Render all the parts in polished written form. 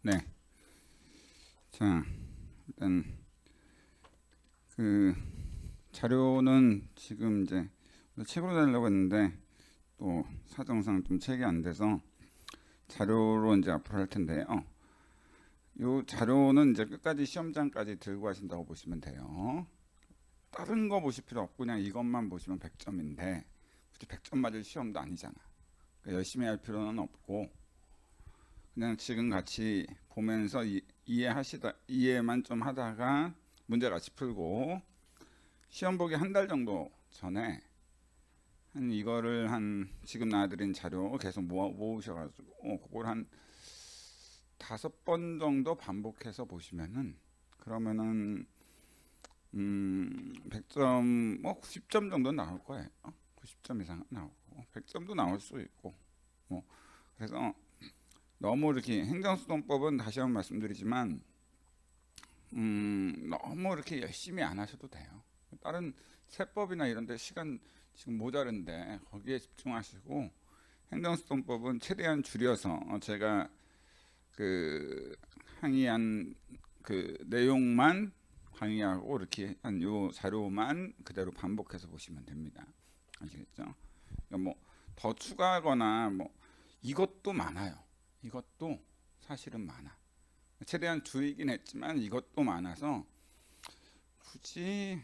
네. 자, 일단 그 자료는 지금 이제 책으로 달라고 했는데 또 사정상 좀 책이 안 돼서 자료로 이제 앞으로 할 텐데요. 요 자료는 이제 끝까지 시험장까지 들고 가신다고 보시면 돼요. 다른 거 보실 필요 없고 그냥 이것만 보시면 100점인데 굳이 100점 맞을 시험도 아니잖아. 그러니까 열심히 할 필요는 없고 그냥 지금 같이 보면서 이해만 좀 하다가 문제 같이 풀고 시험 보기 한 달 정도 전에 한 이거를 한 지금 나와드린 자료 계속 모으셔가지고 그걸 한 5번 정도 반복해서 보시면은 그러면은 100점 뭐 90점 정도 나올 거예요. 90점 이상은 나오고 100점도 나올 수 있고 뭐 그래서 너무 이렇게 행정수동법은 다시 한번 말씀드리지만 너무 이렇게 열심히 안 하셔도 돼요. 다른 세법이나 이런 데 시간 지금 모자른데 거기에 집중하시고 행정수동법은 최대한 줄여서 제가 그 항의한 그 내용만 강의하고 이렇게 한 요 자료만 그대로 반복해서 보시면 됩니다. 아시겠죠? 그러니까 뭐 더 추가하거나 뭐 이것도 많아요. 이것도 사실은 많아. 최대한 줄이긴 했지만 이것도 많아서 굳이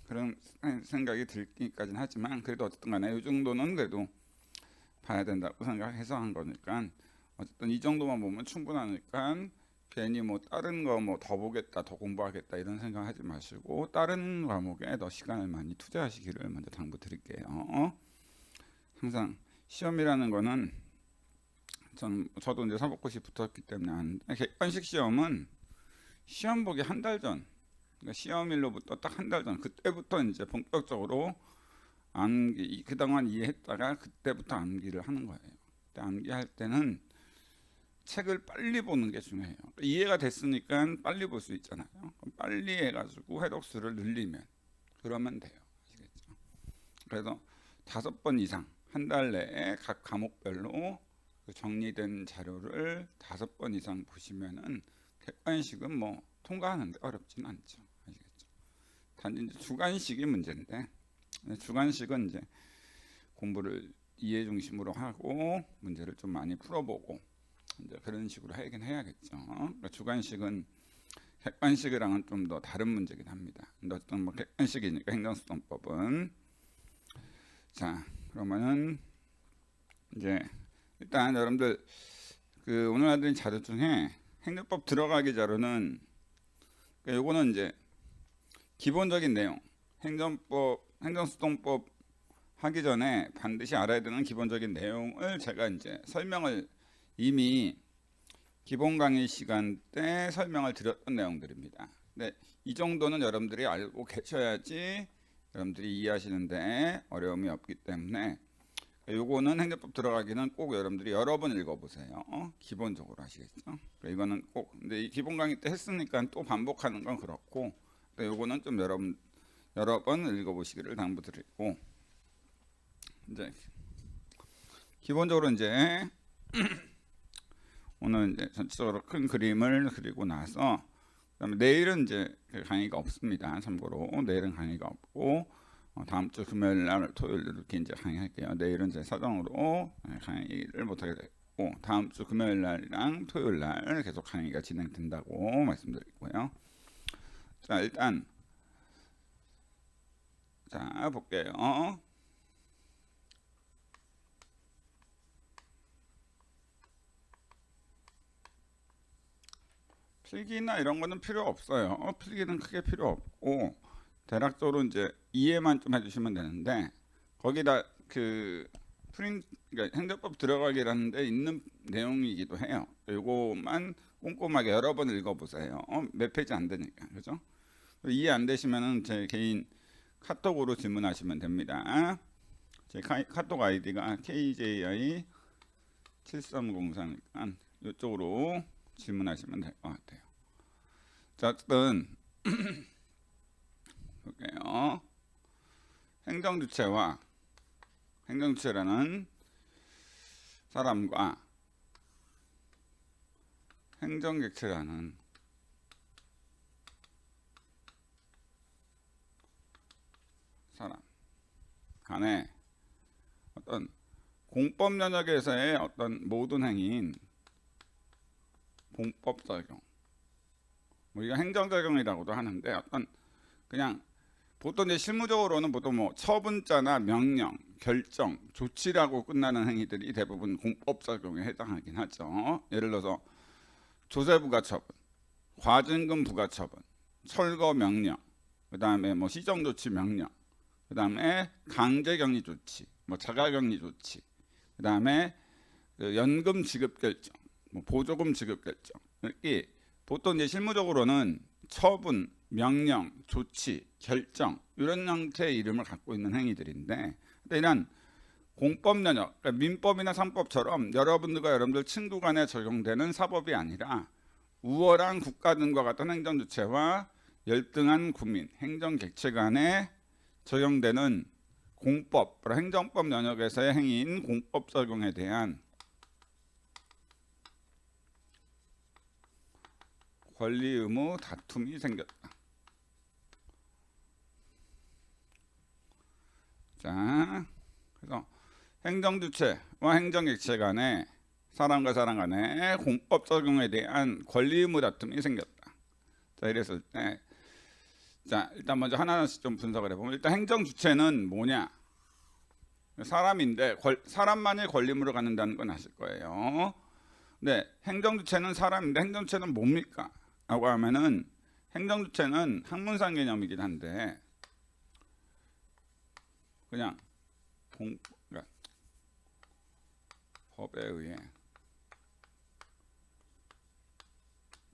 그런 생각이 들기까지는 하지만 그래도 어쨌든 간에 이 정도는 그래도 봐야 된다고 생각해서 한 거니까 어쨌든 이 정도만 보면 충분하니까 괜히 뭐 다른 거 뭐 더 보겠다 더 공부하겠다 이런 생각하지 마시고 다른 과목에 더 시간을 많이 투자하시기를 먼저 당부드릴게요. 항상 시험이라는 거는 저도 이제 사법고시 붙었기 때문에 아는데 객관식 시험은 시험 보기 한 달 전, 그러니까 시험일로부터 딱 한 달 전, 그때부터 이제 본격적으로 암기, 그동안 이해했다가 그때부터 암기를 하는 거예요. 그때 암기할 때는 책을 빨리 보는 게 중요해요. 이해가 됐으니까 빨리 볼 수 있잖아요. 빨리 해가지고 회독수를 늘리면 그러면 돼요. 아시겠죠? 그래서 5번 이상 한 달 내에 각 과목별로 정리된 자료를 5번 이상 보시면은 객관식은 뭐 통과하는데 어렵진 않죠. 아시겠죠? 단지 이제 주관식이 문제인데 주관식은 이제 공부를 이해 중심으로 하고 문제를 좀 많이 풀어보고 이제 그런 식으로 하긴 해야겠죠. 그러니까 주관식은 객관식이랑은 좀 더 다른 문제긴 합니다. 근데 어떤 뭐 객관식이니까 행정수동법은 자 그러면은 이제 일단 여러분들 그 오늘 하던 자료 중에 행정법 들어가기 자료는 그러니까 요거는 이제 기본적인 내용 행정수동법 하기 전에 반드시 알아야 되는 기본적인 내용을 제가 이제 설명을 이미 기본 강의 시간 때 설명을 드렸던 내용들입니다. 근데 이 정도는 여러분들이 알고 계셔야지 여러분들이 이해하시는데 어려움이 없기 때문에 요거는 행정법 들어가기는 꼭 여러분들이 여러 번 읽어보세요. 기본적으로 하시겠죠? 이거는 꼭 근데 이 기본 강의 때 했으니까 또 반복하는 건 그렇고 요거는 좀 여러 번 읽어보시기를 당부드리고 이제 기본적으로 이제 오늘 이제 전체적으로 큰 그림을 그리고 나서 그다음에 내일은 이제 강의가 없습니다. 참고로 내일은 강의가 없고 다음 주 금요일 날 토요일 이렇게 이제 강의할게요. 내일은 제 사정으로 강의를 못하게 됐고 다음 주 금요일 날이랑 토요일 날 계속 강의가 진행된다고 말씀드리고요. 자 일단 자 볼게요. 필기나 이런 거는 필요 없어요. 필기는 크게 필요 없고 대략적으로 이제 이해만 좀 해주시면 되는데 거기다 그 그러니까 행정법 들어가기라는 데 있는 내용이기도 해요. 요거만 꼼꼼하게 여러 번 읽어보세요. 몇 페이지 안 되니까 그죠? 이해 안 되시면은 제 개인 카톡으로 질문하시면 됩니다. 제 카톡 아이디가 KJI 7304니까 이쪽으로 질문하시면 될 것 같아요. 자, 어쨌든 볼게요. 행정주체라는 사람과 행정객체라는 사람 간에 어떤 공법 영역에서의 어떤 모든 행위인 공법작용, 우리가 행정작용이라고도 하는데 어떤 그냥 보통 이제 실무적으로는 보통 뭐 처분자나 명령, 결정, 조치라고 끝나는 행위들이 대부분 공법작용에 해당하긴 하죠. 예를 들어서 조세부가처분, 과징금 부과처분, 철거 명령, 그 다음에 뭐 시정조치 명령, 그 다음에 강제격리 조치, 뭐 자가격리 조치, 그 다음에 연금 지급 결정, 뭐 보조금 지급 결정. 이 보통 이제 실무적으로는 처분, 명령, 조치, 결정 이런 형태의 이름을 갖고 있는 행위들인데, 이런 공법 영역, 그러니까 민법이나 상법처럼 여러분들 친구 간에 적용되는 사법이 아니라 우월한 국가 등과 같은 행정주체와 열등한 국민, 행정객체 간에 적용되는 공법, 행정법 영역에서의 행위인 공법 적용에 대한 권리 의무 다툼이 생겼다. 자, 그래서 행정주체와 행정객체 간에 사람과 사람 간에 공법 적용에 대한 권리 의무 다툼이 생겼다. 자, 이랬을 때, 자, 일단 먼저 하나씩 좀 분석을 해보면, 일단 행정주체는 뭐냐? 사람인데 사람만이 권리의무를 갖는다는 건 아실 거예요. 네, 행정주체는 사람인데 행정주체는 뭡니까? 라고 하면은 행정주체는 학문상 개념이긴 한데 그냥 그러니까 법에 의해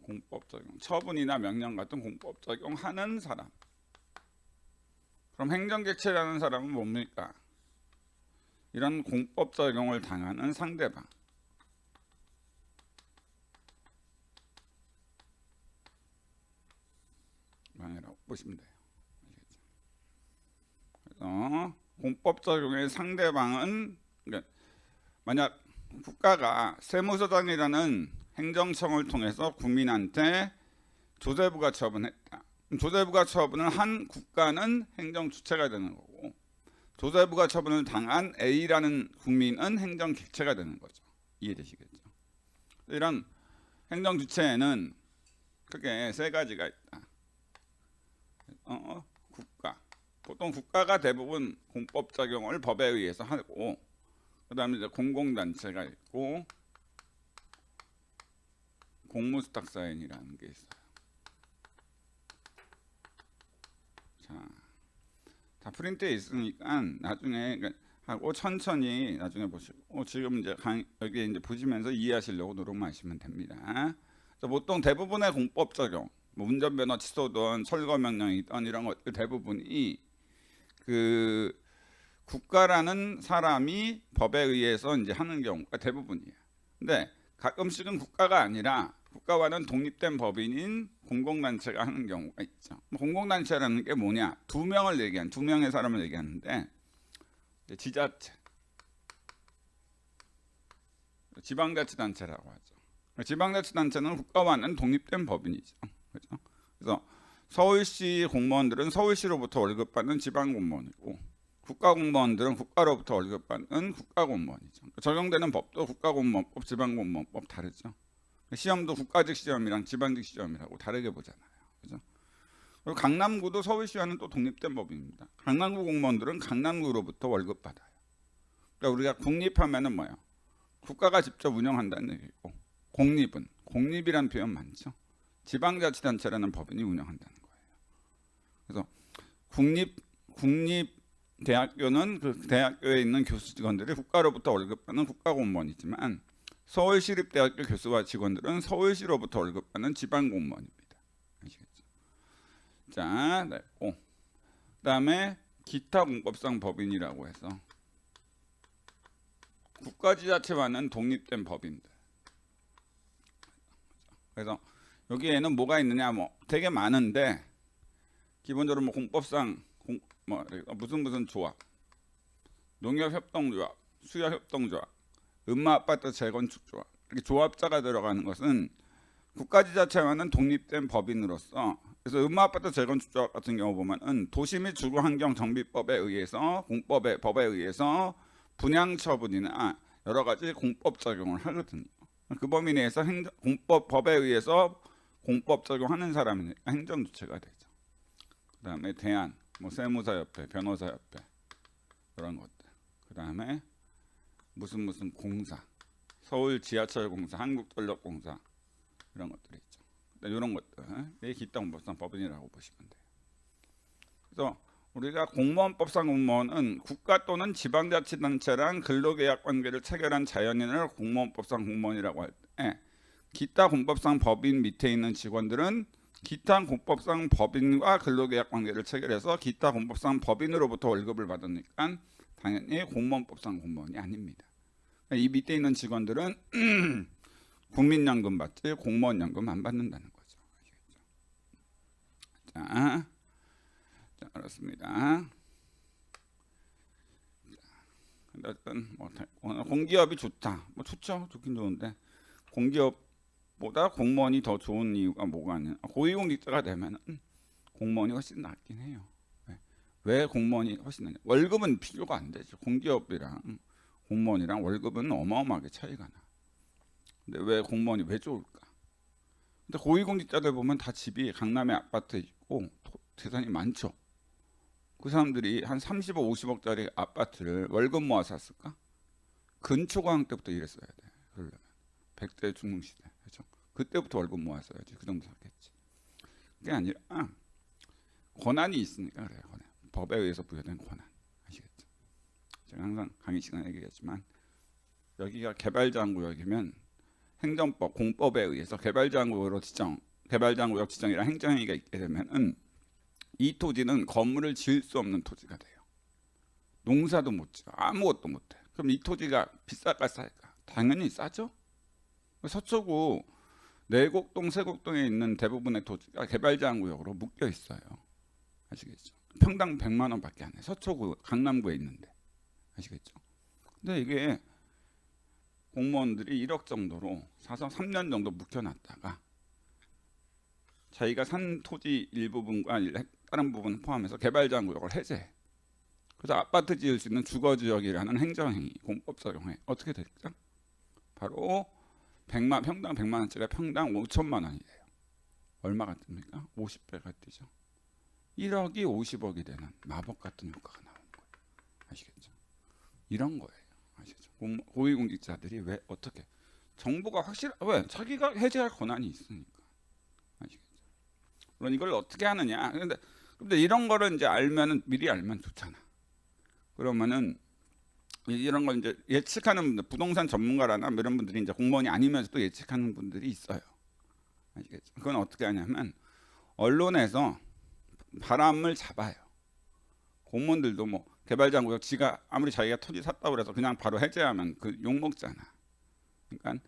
공법 적용, 처분이나 명령 같은 공법 적용하는 사람. 그럼 행정객체라는 사람은 뭡니까? 이런 공법 적용을 당하는 상대방. 방이라고 보시면 돼요. 그래서 공법 적용의 상대방은, 그러니까 만약 국가가 세무서장이라는 행정청을 통해서 국민한테 조세부가 처분했다. 조세부가 처분을 한 국가는 행정주체가 되는 거고, 조세부가 처분을 당한 A라는 국민은 행정객체가 되는 거죠. 이해되시겠죠? 이런 행정주체에는 크게 세 가지가 있다. 국가. 보통 국가가 대부분 공법 적용을 법에 의해서 하고, 그 다음에 이제 공공단체가 있고, 공무수탁사인이라는 게 있어요. 자, 프린트에 있으니까 나중에 하고 천천히 나중에 보시고, 지금 이제 여기 이제 보시면서 이해하시려고 노력하시면 됩니다. 보통 대부분의 공법 적용, 뭐 운전면허 취소든 철거 명령이든 이런 것들 대부분이 그 국가라는 사람이 법에 의해서 이제 하는 경우가 대부분이에요. 근데 가끔씩은 국가가 아니라 국가와는 독립된 법인인 공공단체가 하는 경우가 있죠. 공공단체라는 게 뭐냐? 두 명의 사람을 얘기하는데, 지자체, 지방자치단체라고 하죠. 지방자치단체는 국가와는 독립된 법인이죠. 그렇죠? 그래서 서울시 공무원들은 서울시로부터 월급 받는 지방 공무원이고, 국가 공무원들은 국가로부터 월급 받는 국가 공무원이죠. 적용되는 법도 국가공무원법, 지방공무원법 다르죠. 시험도 국가직 시험이랑 지방직 시험이라고 다르게 보잖아요. 그죠? 그리고 강남구도 서울시와는 또 독립된 법입니다. 강남구 공무원들은 강남구로부터 월급 받아요. 그러니까 우리가 국립하면은 뭐예요? 국가가 직접 운영한다는 얘기고, 공립이라는 표현 많죠. 지방자치단체라는 법인이 운영한다는 거예요. 그래서 국립대학교는 그 대학교에 있는 교수 직원들이 국가로부터 월급 받는 국가공무원이지만, 서울시립대학교 교수와 직원들은 서울시로부터 월급 받는 지방공무원입니다. 아시겠죠? 자, 네. 그다음에 기타 공법상 법인이라고 해서 국가지자체와는 독립된 법인들. 그래서 여기에는 뭐가 있느냐, 뭐 되게 많은데 기본적으로 뭐 공법상 무슨 조합, 농협협동조합, 수협협동조합, 음마아파트 재건축조합, 이렇게 조합자가 들어가는 것은 국가지자체와는 독립된 법인으로서, 그래서 음마아파트 재건축 같은 경우 보면은 도시 및 주거환경정비법에 의해서 법에 의해서 분양 처분이나 여러 가지 공법 적용을 하거든요. 그 범위 내에서 법에 의해서 공법 적용하는 사람이니까 행정주체가 되죠. 그다음에 대안, 뭐 세무사협회, 변호사협회 이런 것들. 그다음에 무슨 공사, 서울 지하철공사, 한국전력공사 이런 것들이 있죠. 이런 것들 기타 공법상 법인이라고 보시면 돼요. 그래서 우리가 공무원법상 공무원은 국가 또는 지방자치단체랑 근로계약 관계를 체결한 자연인을 공무원법상 공무원이라고 할 때, 기타 공법상 법인 밑에 있는 직원들은 기타 공법상 법인과 근로계약 관계를 체결해서 기타 공법상 법인으로부터 월급을 받으니까 당연히 공무원법상 공무원이 아닙니다. 이 밑에 있는 직원들은 국민연금 받지 공무원연금 안 받는다는 거죠. 자, 그렇습니다. 어쨌든 공기업이 좋다. 뭐 좋죠. 좋긴 좋은데 공기업보다 공무원이 더 좋은 이유가 뭐가 아니냐. 고위공직자가 되면 공무원이 훨씬 낫긴 해요. 왜 공무원이 훨씬 낫냐. 월급은 비교가 안 되죠. 공기업이랑 공무원이랑 월급은 어마어마하게 차이가 나. 근데 왜 공무원이 왜 좋을까? 근데 고위공직자들 보면 다 집이 강남에 아파트 있고 재산이 많죠. 그 사람들이 한 30억, 50억짜리 아파트를 월급 모아 샀을까? 근초과학 때부터 일했어야 돼. 그러려면 100대 중흥시대, 그렇죠? 그때부터 월급 모았어야지. 그 정도 샀겠지. 그게 아니라 권한이 있으니까 그래요. 권한. 법에 의해서 부여된 권한. 아시겠죠? 제가 항상 강의 시간에 얘기했지만 여기가 개발자구역이면 행정법, 공법에 의해서 개발자구역으로 개발자구역 지정이랑 행정행위가 있게 되면은 이 토지는 건물을 지을 수 없는 토지가 돼요. 농사도 못 지어, 아무것도 못 해. 그럼 이 토지가 비쌀까 쌀까? 당연히 싸죠. 서초구 내곡동, 세곡동에 있는 대부분의 토지가 개발자구역으로 묶여 있어요. 아시겠죠? 평당 100만 원밖에 안 해. 서초구, 강남구에 있는데. 아시겠죠? 근데 이게 공무원들이 1억 정도로 사서 3년 정도 묵혀놨다가 자기가 산 토지 일부분과 다른 부분 포함해서 개발자구역을 해제해. 그래서 아파트 지을 수 있는 주거지역이라는 행정행위, 공법 적용해. 어떻게 될까? 바로 평당 100만 원짜리 평당 5천만 원이에요. 얼마가 뜹니까? 50배가 뛰죠. 1억이 50억이 되는 마법 같은 효과가 나오는 거예요. 아시겠죠? 이런 거예요. 아시겠죠? 고위공직자들이 왜 어떻게 정부가 왜 자기가 해제할 권한이 있으니까. 아시겠죠? 물론 이걸 어떻게 하느냐. 근데 이런 거를 이제 미리 알면 좋잖아. 그러면은 이런 걸 이제 예측하는 분들, 부동산 전문가라나 이런 분들이 이제 공무원이 아니면서도 예측하는 분들이 있어요. 아시겠죠? 그건 어떻게 하냐면 언론에서 바람을 잡아요. 공무원들도 뭐 개발자구역 지가 아무리 자기가 토지 샀다고 그래서 그냥 바로 해제하면 그 욕먹잖아. 그러니까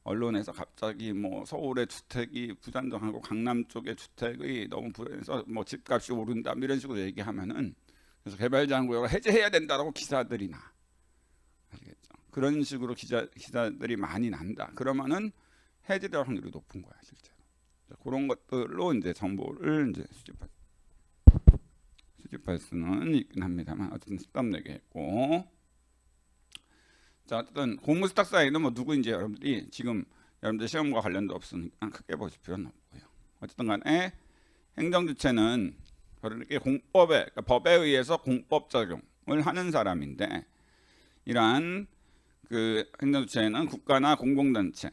언론에서 갑자기 뭐 서울의 주택이 부산정하고 강남 쪽의 주택이 너무 불해서 뭐 집값이 오른다 이런 식으로 얘기하면은 그래서 개발자구역을 해제해야 된다라고 기사들이 나. 아시겠죠? 그런 식으로 기사들이 많이 난다. 그러면은 해제될 확률이 높은 거야 실제로. 그런 것들로 이제 정보를 이제 수집할 수는 있긴 합니다만 어쨌든 쓸데없게 했고. 자, 어쨌든 공무수탁 사이는 뭐 누구인지 여러분들이 지금 여러분들 시험과 관련도 없으니까 크게 보실 필요는 없고요. 어쨌든 간에 행정주체는 이렇게 그러니까 법에 의해서 공법 적용을 하는 사람인데, 이러한 그 행정주체는 국가나 공공단체,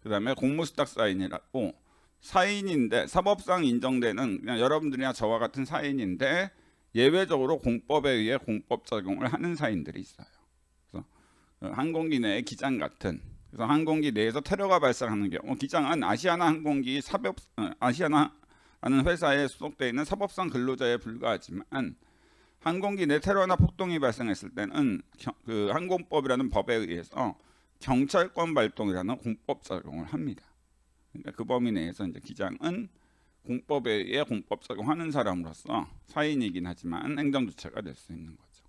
그다음에 공무수탁 사인이라고 사인인데 사법상 인정되는 그냥 여러분들이나 저와 같은 사인인데 예외적으로 공법에 의해 공법 적용을 하는 사인들이 있어요. 그래서 항공기 내의 기장 같은, 그래서 항공기 내에서 테러가 발생하는 경우 기장은 아시아나 항공기 아시아나라는 회사에 소속되어 있는 사법상 근로자에 불과하지만 항공기 내 테러나 폭동이 발생했을 때는 그 항공법이라는 법에 의해서 경찰권 발동이라는 공법 적용을 합니다. 그러니까 그 범위 내에서 이제 기장은 공법에 의해 공법 적용하는 사람으로서 사인이긴 하지만 행정주체가 될 수 있는 거죠.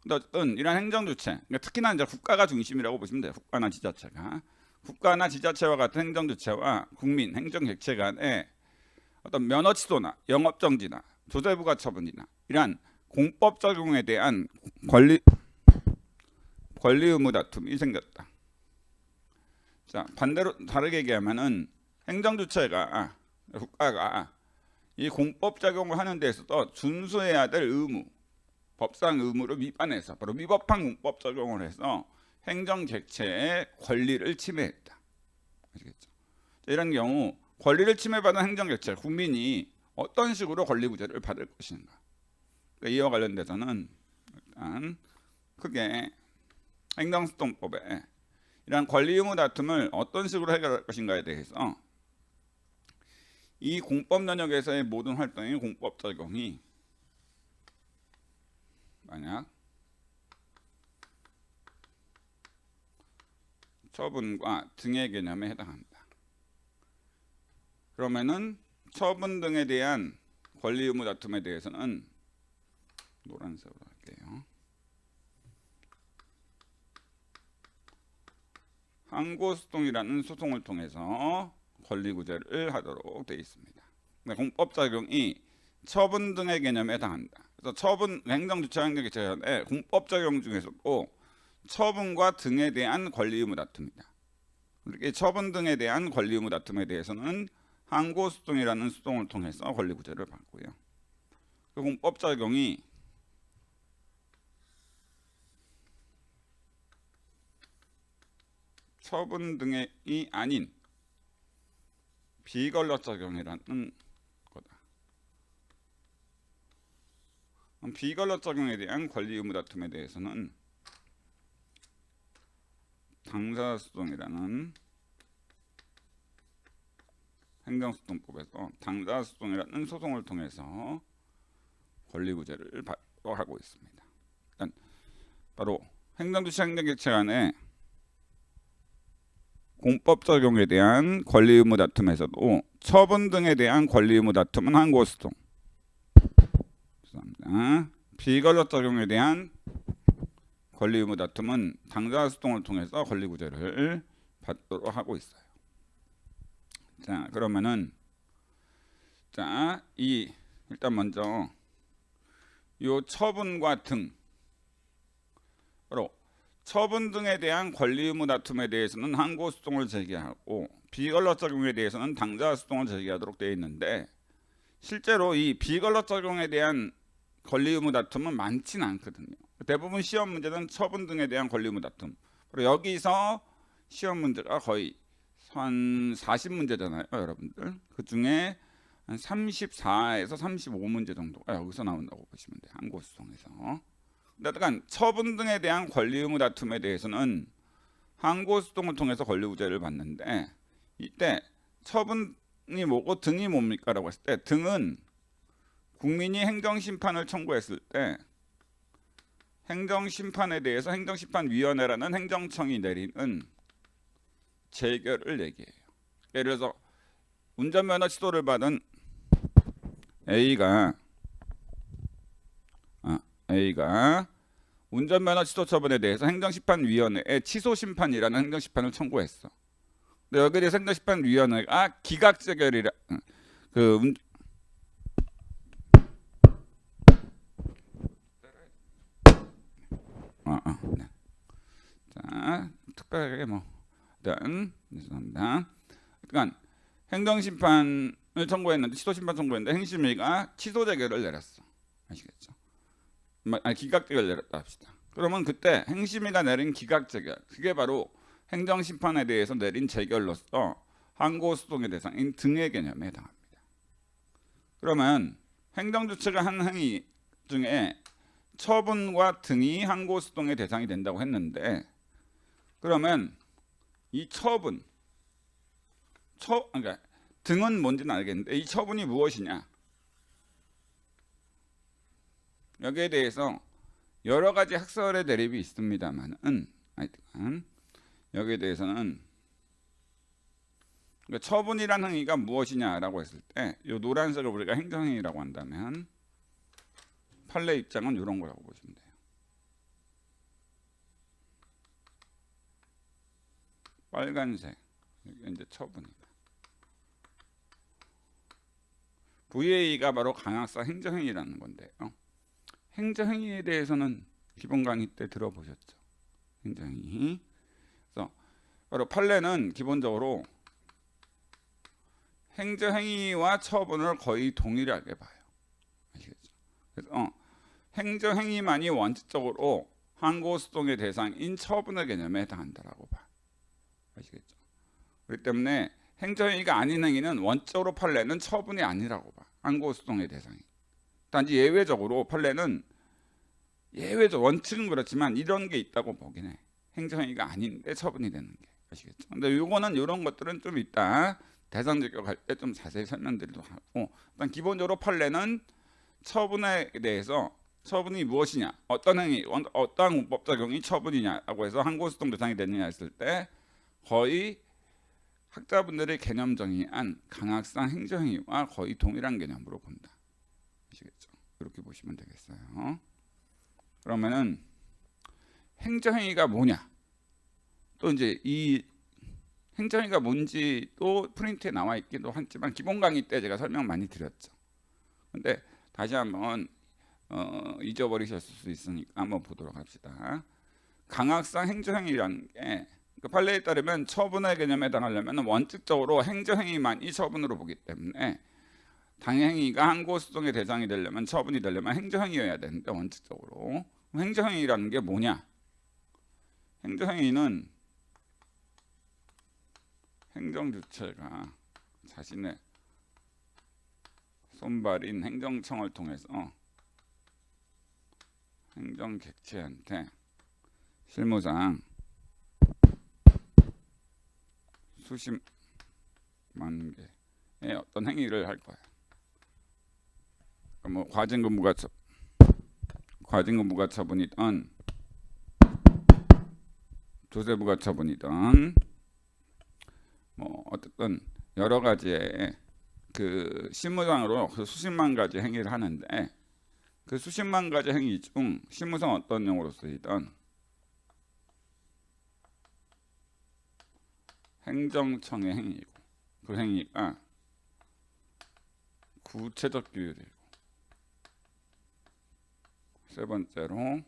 근데 어쨌든 이런 행정주체, 그러니까 특히나 이제 국가가 중심이라고 보시면 돼요. 국가나 지자체가. 국가나 지자체와 같은 행정주체와 국민, 행정객체 간의 어떤 면허 취소나 영업 정지나 조세부가 처분이나 이러한 공법 적용에 대한 권리 의무 다툼이 생겼다. 자, 반대로 다르게 얘기하면은 행정주체가 국가가 이 공법 적용을 하는 데 있어서 준수해야 될 의무, 법상 의무를 위반해서 바로 위법한 공법 적용을 해서 행정 객체의 권리를 침해했다. 아시겠죠? 이런 경우 권리를 침해받은 행정 객체 국민이 어떤 식으로 권리구제를 받을 것인가. 그러니까 이와 관련돼서는 일단 크게 행정수동법에 이러한 권리 의무 다툼을 어떤 식으로 해결할 것인가에 대해서 이 공법 영역에서의 모든 활동의 공법 적용이 만약 처분과 등의 개념에 해당한다. 그러면은 처분 등에 대한 권리 의무 다툼에 대해서는 노란색으로 할게요. 항고소송이라는 소송을 통해서 권리구제를 하도록 되어 있습니다. 공법 적용이 처분 등의 개념에 해당한다. 그래서 처분 행정주체와 행정객체 간의 공법 적용 중에서도 처분과 등에 대한 권리 의무 다툼이다. 이렇게 처분 등에 대한 권리 의무 다툼에 대해서는 항고소송이라는 소송을 통해서 권리구제를 받고요. 그 공법 적용이 처분 등이 아닌 비권력 적용이라는 거다. 비권력 적용에 대한 권리 의무 다툼에 대해서는 당사소송이라는 행정소송법에서 당사소송이라는 소송을 통해서 권리구제를 하고 있습니다. 일단 바로 행정주체 행정객체 간의 공법 적용에 대한 권리 의무 다툼에서도 처분 등에 대한 권리 의무 다툼은 항고소송, 비권력 적용에 대한 권리 의무 다툼은 당사소송을 통해서 권리구제를 받도록 하고 있어요. 자, 그러면은 일단 먼저 요 처분과 등, 바로 처분 등에 대한 권리 의무 다툼에 대해서는 항고소송을 제기하고 비권력 적용에 대해서는 당사소송을 제기하도록 되어 있는데, 실제로 이 비권력 적용에 대한 권리 의무 다툼은 많지는 않거든요. 대부분 시험 문제는 처분 등에 대한 권리 의무 다툼. 그리고 여기서 시험 문제가 거의 한 40문제잖아요, 여러분들. 그 중에 한 34에서 35문제 정도가 여기서 나온다고 보시면 돼요, 항고소송에서. 그러니까 처분 등에 대한 권리 의무 다툼에 대해서는 항고소송을 통해서 권리구제를 받는데, 이때 처분이 뭐고 등이 뭡니까? 라고 했을 때 등은 국민이 행정심판을 청구했을 때 행정심판에 대해서 행정심판위원회라는 행정청이 내리는 재결을 얘기해요. 예를 들어서 운전면허 취소를 받은 A가 운전면허 취소 처분에 대해서 행정심판위원회에 취소심판이라는 행정심판을 청구했어. 근데 여기에 대해서 행정심판위원회가 기각재결이라 네. 자, 특별하게 일단 죄송합니다. 그러니까 행정심판을 청구했는데 취소심판 청구했는데 행심위가 취소재결을 내렸어. 아시겠죠? 기각재결 내렸다 합시다. 그러면 그때 행심위가 내린 기각재결, 그게 바로 행정심판에 대해서 내린 재결로서 항고소송의 대상인 등의 개념에 해당합니다. 그러면 행정주체가 한 행위 중에 처분과 등이 항고소송의 대상이 된다고 했는데, 그러면 이 그러니까 등은 뭔지는 알겠는데 이 처분이 무엇이냐, 여기에 대해서 여러 가지 학설의 대립이 있습니다만은 여기에 대해서는 그러니까 처분이란 행위가 무엇이냐라고 했을 때 이 노란색을 우리가 행정행위라고 한다면 판례 입장은 이런 거라고 보시면 돼요. 빨간색 이게 이제 처분이다. VA가 바로 강학상 행정행위라는 건데요. 행정행위에 대해서는 기본 강의 때 들어보셨죠? 행정행위. 그래서 바로 판례는 기본적으로 행정행위와 처분을 거의 동일하게 봐요. 아시겠죠? 그래서 행정행위만이 원칙적으로 항고소송의 대상인 처분의 개념에 해당한다라고 봐. 아시겠죠? 그렇기 때문에 행정행위가 아닌 행위는 원칙적으로 판례는 처분이 아니라고 봐. 항고소송의 대상이. 단지 예외적으로 판례는 원칙은 그렇지만 이런 게 있다고 보긴 해. 행정행위가 아닌데 처분이 되는 게. 아시겠죠? 근데 요거는 이런 것들은 좀 이따 대상 적격할 때 좀 자세히 설명드리도록 하고, 일단 기본적으로 판례는 처분에 대해서 처분이 무엇이냐, 어떤 행위, 어떠한 문법 적용이 처분이냐라고 해서 항고소송 대상이 되느냐 했을 때 거의 학자분들의 개념 정의한 강학상 행정행위와 거의 동일한 개념으로 본다. 아시겠죠? 이렇게 보시면 되겠어요. 그러면은 행정행위가 뭐냐? 또 이제 이 행정행위가 뭔지 또 프린트에 나와 있기도 하지만 기본 강의 때 제가 설명 많이 드렸죠. 근데 다시 한번 잊어버리셨을 수 있으니까 한번 보도록 합시다. 강학상 행정행위라는 게 그 판례에 따르면 처분의 개념에 해당하려면 원칙적으로 행정행위만이 처분으로 보기 때문에 당행위가 항고소송의 대상이 되려면 처분이 되려면 행정행위여야 되는데 원칙적으로 행정행위라는 게 뭐냐? 행정행위는 행정주체가 자신의 손발인 행정청을 통해서 행정객체한테 실무상 수십만 개의 어떤 행위를 할 거야. 뭐 과징금부가 처분이든 조세부가 처분이든 뭐 어쨌든 여러 가지의 그 실무상으로 그 수십만 가지 행위를 하는데 그 수십만 가지 행위 중 실무상 어떤 용어로 쓰이든 행정청의 행위이고 그 행위가 구체적 규율이고 세 번째로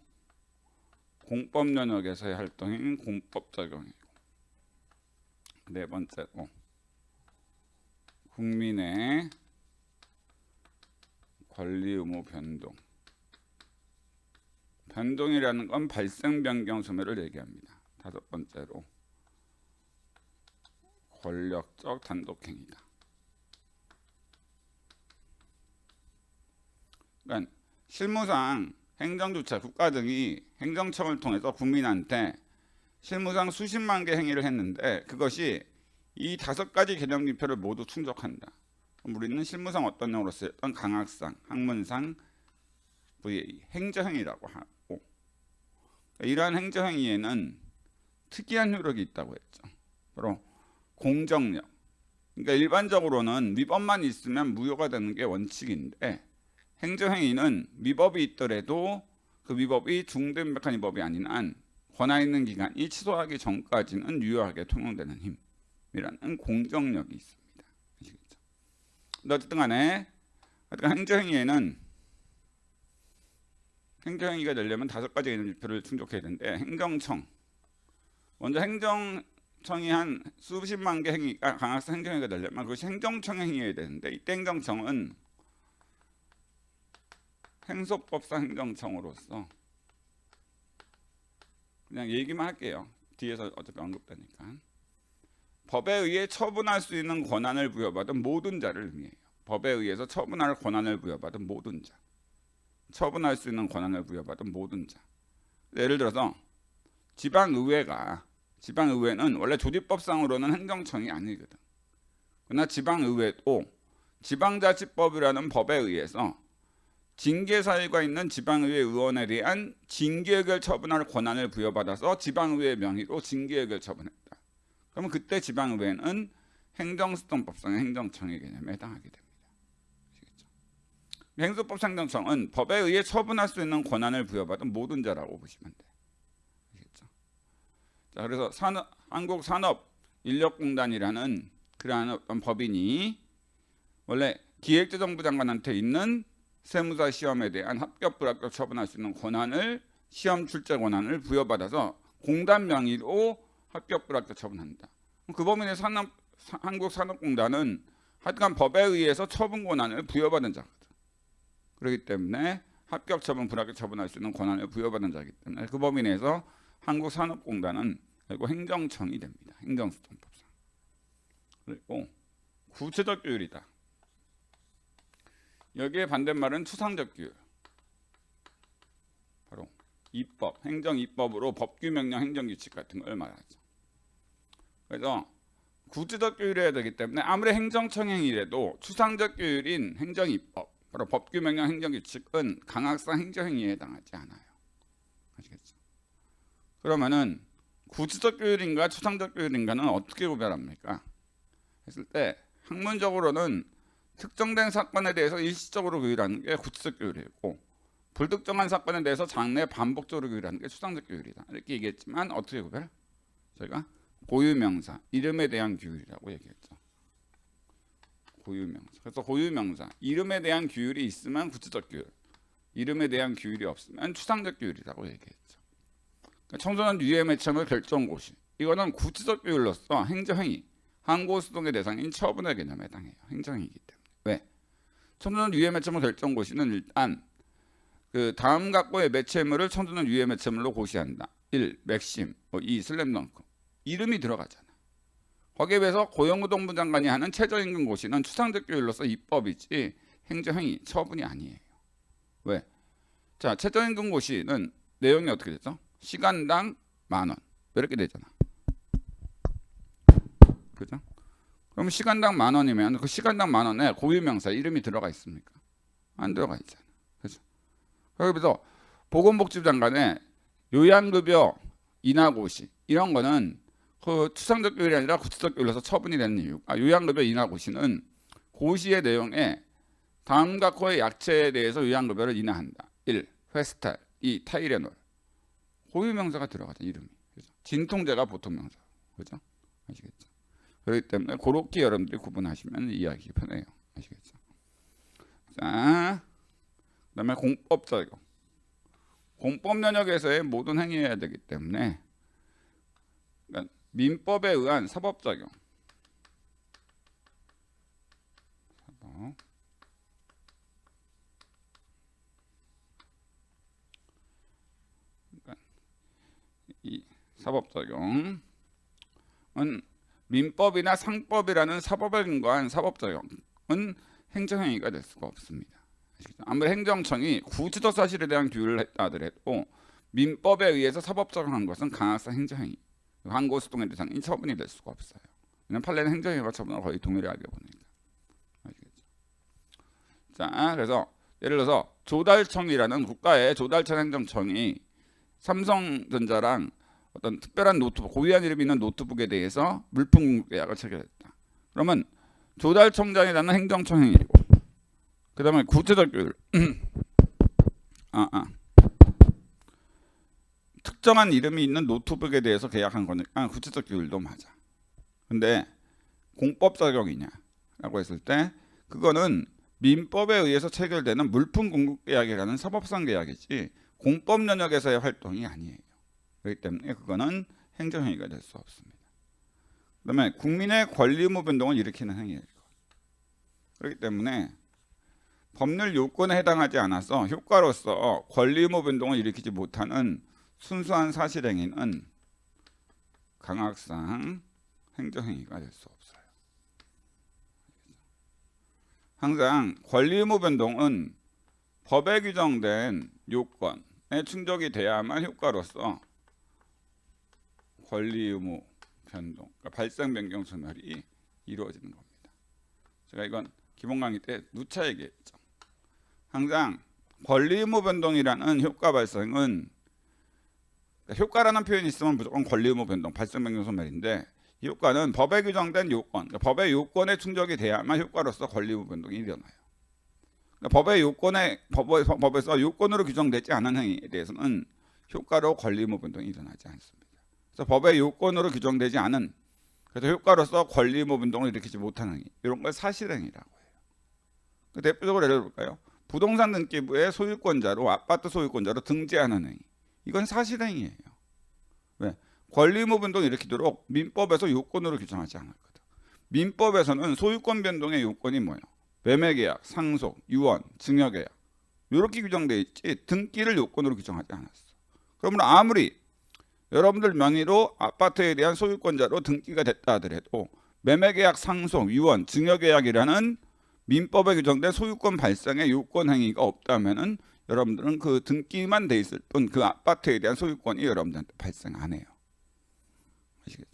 공법 영역에서의 활동인 공법 적용이고 네 번째로 국민의 권리 의무 변동이라는 건 발생 변경 소멸을 얘기합니다. 다섯 번째로 권력적 단독행위다. 그러니까 실무상 행정주체, 국가 등이 행정청을 통해서 국민한테 실무상 수십만 개 행위를 했는데 그것이 이 다섯 가지 개념 기표를 모두 충족한다. 우리는 실무상 어떤 용어로 쓰였던 강학상, 학문상, VA, 행정행위라고 하고 이러한 행정행위에는 특이한 효력이 있다고 했죠. 바로 공정력. 그러니까 일반적으로는 위법만 있으면 무효가 되는 게 원칙인데 행정행위는 위법이 있더라도 그 위법이 중대명백한 위법이 아닌 한 권한 있는 기간이 취소하기 전까지는 유효하게 통용되는 힘이라는 공정력이 있습니다. 아시겠죠? 근데 어쨌든 간에 행정행위에는 행정행위가 되려면 다섯 가지 개념 지표를 충족해야 되는데 먼저 행정청이 한 수십만 개 행위가 강학상 행정행위가 되려면 그것이 행정청 행위여야 되는데 이때 행정청은 행소법상 행정청으로서 그냥 얘기만 할게요. 뒤에서 어차피 언급되니까 법에 의해 처분할 수 있는 권한을 부여받은 모든 자를 의미해요. 법에 의해서 처분할 권한을 부여받은 모든 자, 처분할 수 있는 권한을 부여받은 모든 자. 예를 들어서 지방의회는 원래 조직법상으로는 행정청이 아니거든. 그러나 지방의회도 지방자치법이라는 법에 의해서 징계 사유가 있는 지방의회 의원에 대한 징계의결 처분할 권한을 부여받아서 지방의회 명의로 징계의결 처분했다. 그러면 그때 지방의회는 행정수동법상의 행정청의 개념에 해당하게 됩니다. 아시겠죠? 행소법 행정청은 법에 의해 처분할 수 있는 권한을 부여받은 모든 자라고 보시면 돼요. 아시겠죠? 자, 그래서 한국 산업 인력공단이라는 그러한 어떤 법인이 원래 기획재정부 장관한테 있는 세무사 시험에 대한 합격 불합격 처분할 수 있는 권한을 시험 출제 권한을 부여받아서 공단 명의로 합격 불합격 처분한다. 그 범인의 한국산업공단은 하여간 법에 의해서 처분 권한을 부여받은 자거든. 그렇기 때문에 합격 처분 불합격 처분할 수 있는 권한을 부여받은 자이기 때문에 그 범위 내에서 한국산업공단은 그리고 행정청이 됩니다. 행정수정법상. 그리고 구체적 규율이다. 여기에 반대말은 추상적 규율. 바로 입법, 행정입법으로 법규, 명령, 행정규칙 같은 걸 말하죠. 그래서 구체적 규율이어야 되기 때문에 아무리 행정청 행위라도 추상적 규율인 행정입법, 바로 법규, 명령, 행정규칙은 강학상 행정행위에 해당하지 않아요. 아시겠죠? 그러면은 구체적 규율인가 추상적 규율인가는 어떻게 구별합니까? 했을 때 학문적으로는 특정된 사건에 대해서 일시적으로 규율하는 게 구체적 규율이고 불특정한 사건에 대해서 장래 반복적으로 규율하는 게 추상적 규율이다. 이렇게 얘기했지만 어떻게 구별? 저희가 고유명사, 이름에 대한 규율이라고 얘기했죠. 고유명사. 그래서 고유명사, 이름에 대한 규율이 있으면 구체적 규율, 이름에 대한 규율이 없으면 추상적 규율이라고 얘기했죠. 그러니까 청소년 유해 매체물 결정고시, 이거는 구체적 규율로서 행정행위, 항고수동의 대상인 처분의 개념에 해당해요. 행정행위이기 때문에. 왜? 청소년 유해 매체물 결정고시는 일단 그 다음 각고의 매체물을 청소년 유해 매체물로 고시한다. 1. 맥심, 2. 슬램덩크. 이름이 들어가잖아. 거기에 비해서 고용노동부 장관이 하는 최저임금 고시는 추상적 규율로서 입법이지 행정행위, 처분이 아니에요. 왜? 자, 최저임금 고시는 내용이 어떻게 되죠? 시간당 10,000원 이렇게 되잖아. 그죠? 그럼 시간당 10,000원이면 그 시간당 10,000원에 고유명사 이름이 들어가 있습니까? 안 들어가 있잖아. 그죠? 그래서 보건복지부 장관의 요양급여 인하고시 이런 거는 그 추상적 규율이 아니라 구체적 규율로서 처분이 되는 이유가 요양급여 인하고시는 고시의 내용에 다음 각호의 약체에 대해서 요양급여를 인하한다. 1. 회스탈, 2. 타이레놀. 고유명사가 들어가죠. 이름이. 그죠? 진통제가 보통명사. 그죠? 아시겠죠? 그렇기 때문에 그렇게 여러분들이 구분하시면 이해하기 편해요. 아시겠죠? 자, 그다음에 공법 적용. 공법 영역에서의 모든 행위해야 되기 때문에 그러니까 민법에 의한 사법 적용. 그러니까 이 사법 적용은 민법이나 상법이라는 사법에 근거한 사법 적용은 행정행위가 될 수가 없습니다. 아무리 행정청이 구체적 사실에 대한 규율을 했다 하더라도 민법에 의해서 사법 적용한 것은 강학상 행정행위, 항고수동의 대상인 처분이 될 수가 없어요. 왜냐하면 판례는 행정행위와 처분을 거의 동일하게 보니까. 아시겠죠? 자, 그래서 예를 들어서 조달청이라는 국가의 조달청 행정청이 삼성전자랑 어떤 특별한 노트북, 고유한 이름이 있는 노트북에 대해서 물품 공급 계약을 체결했다. 그러면 조달청장이라는 행정청 행위고, 그 다음에 구체적 규율. 특정한 이름이 있는 노트북에 대해서 계약한 거니까 구체적 규율도 맞아. 근데 공법 적용이냐라고 했을 때 그거는 민법에 의해서 체결되는 물품 공급 계약이라는 사법상 계약이지 공법 영역에서의 활동이 아니에요. 그렇기 때문에 그거는 행정행위가 될 수 없습니다. 그다음에 국민의 권리 의무 변동을 일으키는 행위예요. 그렇기 때문에 법률 요건에 해당하지 않아서 효과로서 권리 의무 변동을 일으키지 못하는 순수한 사실행위는 강학상 행정행위가 될 수 없어요. 항상 권리 의무 변동은 법에 규정된 요건에 충족이 돼야만 효과로서 권리 의무 변동, 그러니까 발생 변경 소멸이 이루어지는 겁니다. 제가 이건 기본 강의 때 누차 얘기했죠. 항상 권리 의무 변동이라는 효과 발생은 효과라는 표현이 있으면 무조건 권리 의무 변동, 발생 변경 소멸인데 이 효과는 법에 규정된 요건, 그러니까 법의 요건에 충족이 돼야만 효과로서 권리 의무 변동이 일어나요. 그러니까 법의 요건에 법에서 요건으로 규정되지 않은 행위에 대해서는 효과로 권리 의무 변동이 일어나지 않습니다. 그래서 법의 요건으로 규정되지 않은 그래서 효과로서 권리 의무 운동을 일으키지 못하는 행위, 이런 걸 사실행위라고 해요. 대표적으로 예를 들어볼까요? 부동산 등기부의 소유권자로 아파트 소유권자로 등재하는 행위, 이건 사실행위예요. 왜? 권리 의무 운동을 일으키도록 민법에서 요건으로 규정하지 않았거든. 민법에서는 소유권 변동의 요건이 뭐예요? 매매계약, 상속, 유언, 증여계약, 이렇게 규정되어 있지 등기를 요건으로 규정하지 않았어. 그러면 아무리 여러분들 명의로 아파트에 대한 소유권자로 등기가 됐다 하더라도 매매계약, 상속, 유언, 증여계약이라는 민법에 규정된 소유권 발생의 요건 행위가 없다면은 여러분들은 그 등기만 돼 있을 뿐 그 아파트에 대한 소유권이 여러분들한테 발생 안 해요. 아시겠죠?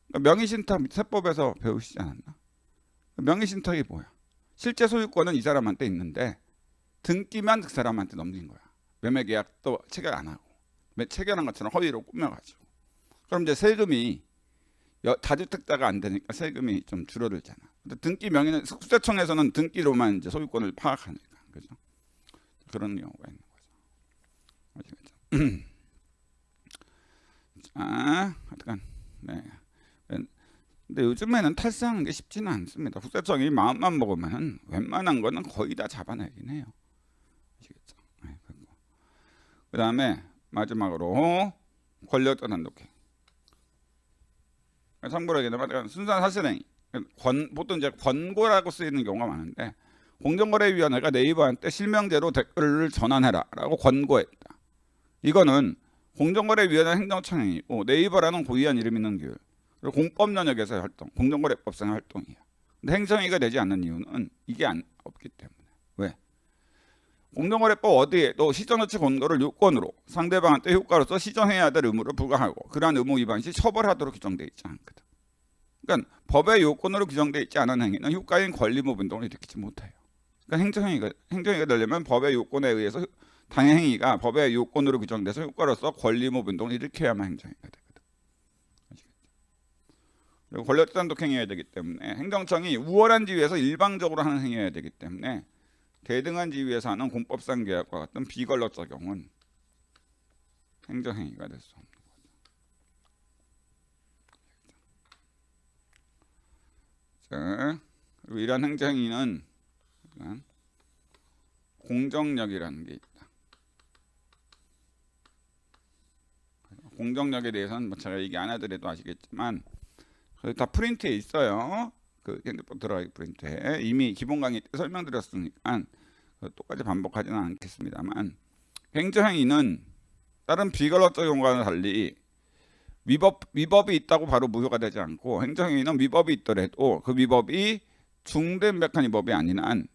그러니까 명의신탁 세법에서 배우시지 않았나? 명의신탁이 뭐야? 실제 소유권은 이 사람한테 있는데 등기만 그 사람한테 넘긴 거야. 매매계약도 체결 안 하고 체결한 것처럼 허위로 꾸며가지고. 그럼 이제 세금이 다주택자가 안 되니까 세금이 좀 줄어들잖아. 근데 등기 명의는 국세청에서는 등기로만 이제 소유권을 파악하니까, 그죠? 그런 경우가 있는 거죠. 아시겠죠? 자, 하여간 네. 근데 요즘에는 탈세하는 게 쉽지는 않습니다. 국세청이 마음만 먹으면 웬만한 거는 거의 다 잡아내긴 해요. 아시겠죠? 네, 그 다음에 마지막으로 권력전환 독행. 참고로 얘기하면 순수한 사실행위. 보통 이제 권고라고 쓰이는 경우가 많은데 공정거래위원회가 네이버한테 실명제로 댓글을 전환해라라고 권고했다. 이거는 공정거래위원회 행정처행이고 네이버라는 고유한 이름 있는 기율 그리고 공법 영역에서의 활동, 공정거래법상의 활동이에요. 근데 행정행위가 되지 않는 이유는 이게 없기 때문에. 왜? 공정거래법 어디에도 시정조치 권고를 요건으로 상대방한테 효과로서 시정해야 될 의무를 부과하고 그러한 의무 위반 시 처벌하도록 규정되어 있지 않거든. 그러니까 법의 요건으로 규정되어 있지 않은 행위는 효과인 권리의무 운동을 일으키지 못해요. 그러니까 행정행위가 되려면 법의 요건에 의해서 당행행위가 법의 요건으로 규정돼서 효과로서 권리의무 운동을 일으켜야만 행정행위가 되거든. 아시겠죠? 그리고 권력단독 행위해야 되기 때문에 행정청이 우월한 지위에서 일방적으로 하는 행위해야 되기 때문에 대등한 지위에서 하는 공법상 계약과 같은 비권력 적용은 행정행위가 될 수 없는 거죠. 자, 그리고 이러한 행정행위는 공정력이라는 게 있다. 공정력에 대해서는 뭐 제가 얘기 안 하더라도 아시겠지만 다 프린트에 있어요. 그 핸드폰 들어가기 프린트에 이미 기본 강의 때 설명드렸으니까 똑같이 반복하지는 않겠습니다만 행정행위는 다른 비권력적 경우와는 달리 위법이 있다고 바로 무효가 되지 않고 행정행위는 위법이 있더라도 그 위법이 중대명백한 위법이 아닌 한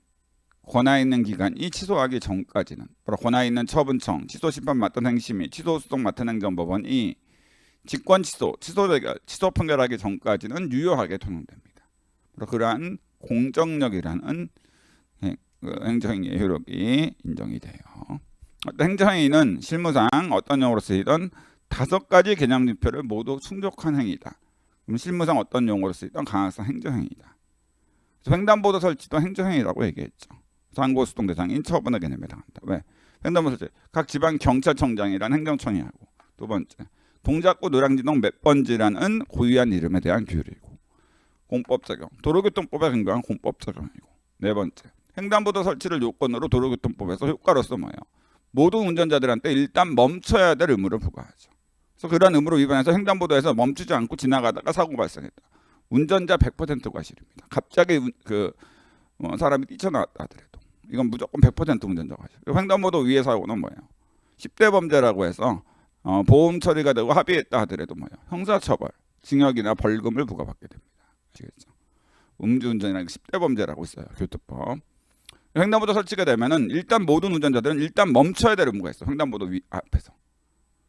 권한 있는 기관이 취소하기 전까지는 바로 권한 있는 처분청, 취소 심판 맡은 행심위, 취소 수동 맡은 행정법원이 직권 취소 판결하기 전까지는 유효하게 통용됩니다. 바로 그러한 공정력이라는 행정행위의 효력이 인정이 돼요. 어떤 행정행위는 실무상 어떤 용어로 쓰이던 5가지 개념지표를 모두 충족한 행위다. 그럼 실무상 어떤 용어로 쓰이던 강학상 행정행위다. 횡단보도 설치도 행정행위라고 얘기했죠. 상고수동 대상인 처분의 개념에 해당한다. 왜? 횡단보도 설치 각 지방 경찰청장이라는 행정청이 하고, 두 번째 동작구 노량진동 몇 번지라는 고유한 이름에 대한 규율이고, 공법 적용 도로교통법에 근거한 공법 적용이고, 네 번째 횡단보도 설치를 요건으로 도로교통법에서 효과로서 뭐예요? 모든 운전자들한테 일단 멈춰야 될 의무를 부과하죠. 그래서 그런 의무를 위반해서 횡단보도에서 멈추지 않고 지나가다가 사고 발생했다. 운전자 100% 과실입니다. 갑자기 사람이 뛰쳐나왔다 하더라도 이건 무조건 100% 운전자 과실. 횡단보도 위에 사고는 뭐예요? 10대 범죄라고 해서 보험 처리가 되고 합의했다 하더라도 뭐예요? 형사처벌, 징역이나 벌금을 부과받게 됩니다. 아시겠죠? 음주운전이라는 10대 범죄라고 있어요. 교통법. 횡단보도 설치가 되면은 일단 모든 운전자들은 일단 멈춰야 될 의무가 있어. 횡단보도 앞에서.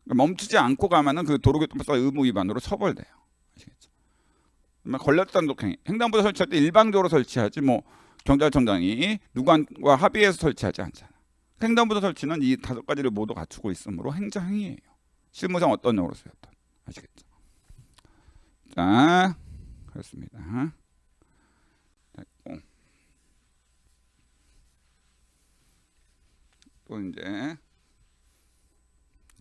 그러니까 멈추지 않고 가면은 그 도로교통법 의무 위반으로 처벌돼요. 아시겠죠? 권력단독 행위. 횡단보도 설치할 때 일방적으로 설치하지 뭐 경찰청장이 누구와 합의해서 설치하지 않잖아. 횡단보도 설치는 이 5가지를 모두 갖추고 있으므로 행정행위예요. 실무상 어떤 용어로 쓰였던. 아시겠죠? 자, 그렇습니다. 됐고. 또 이제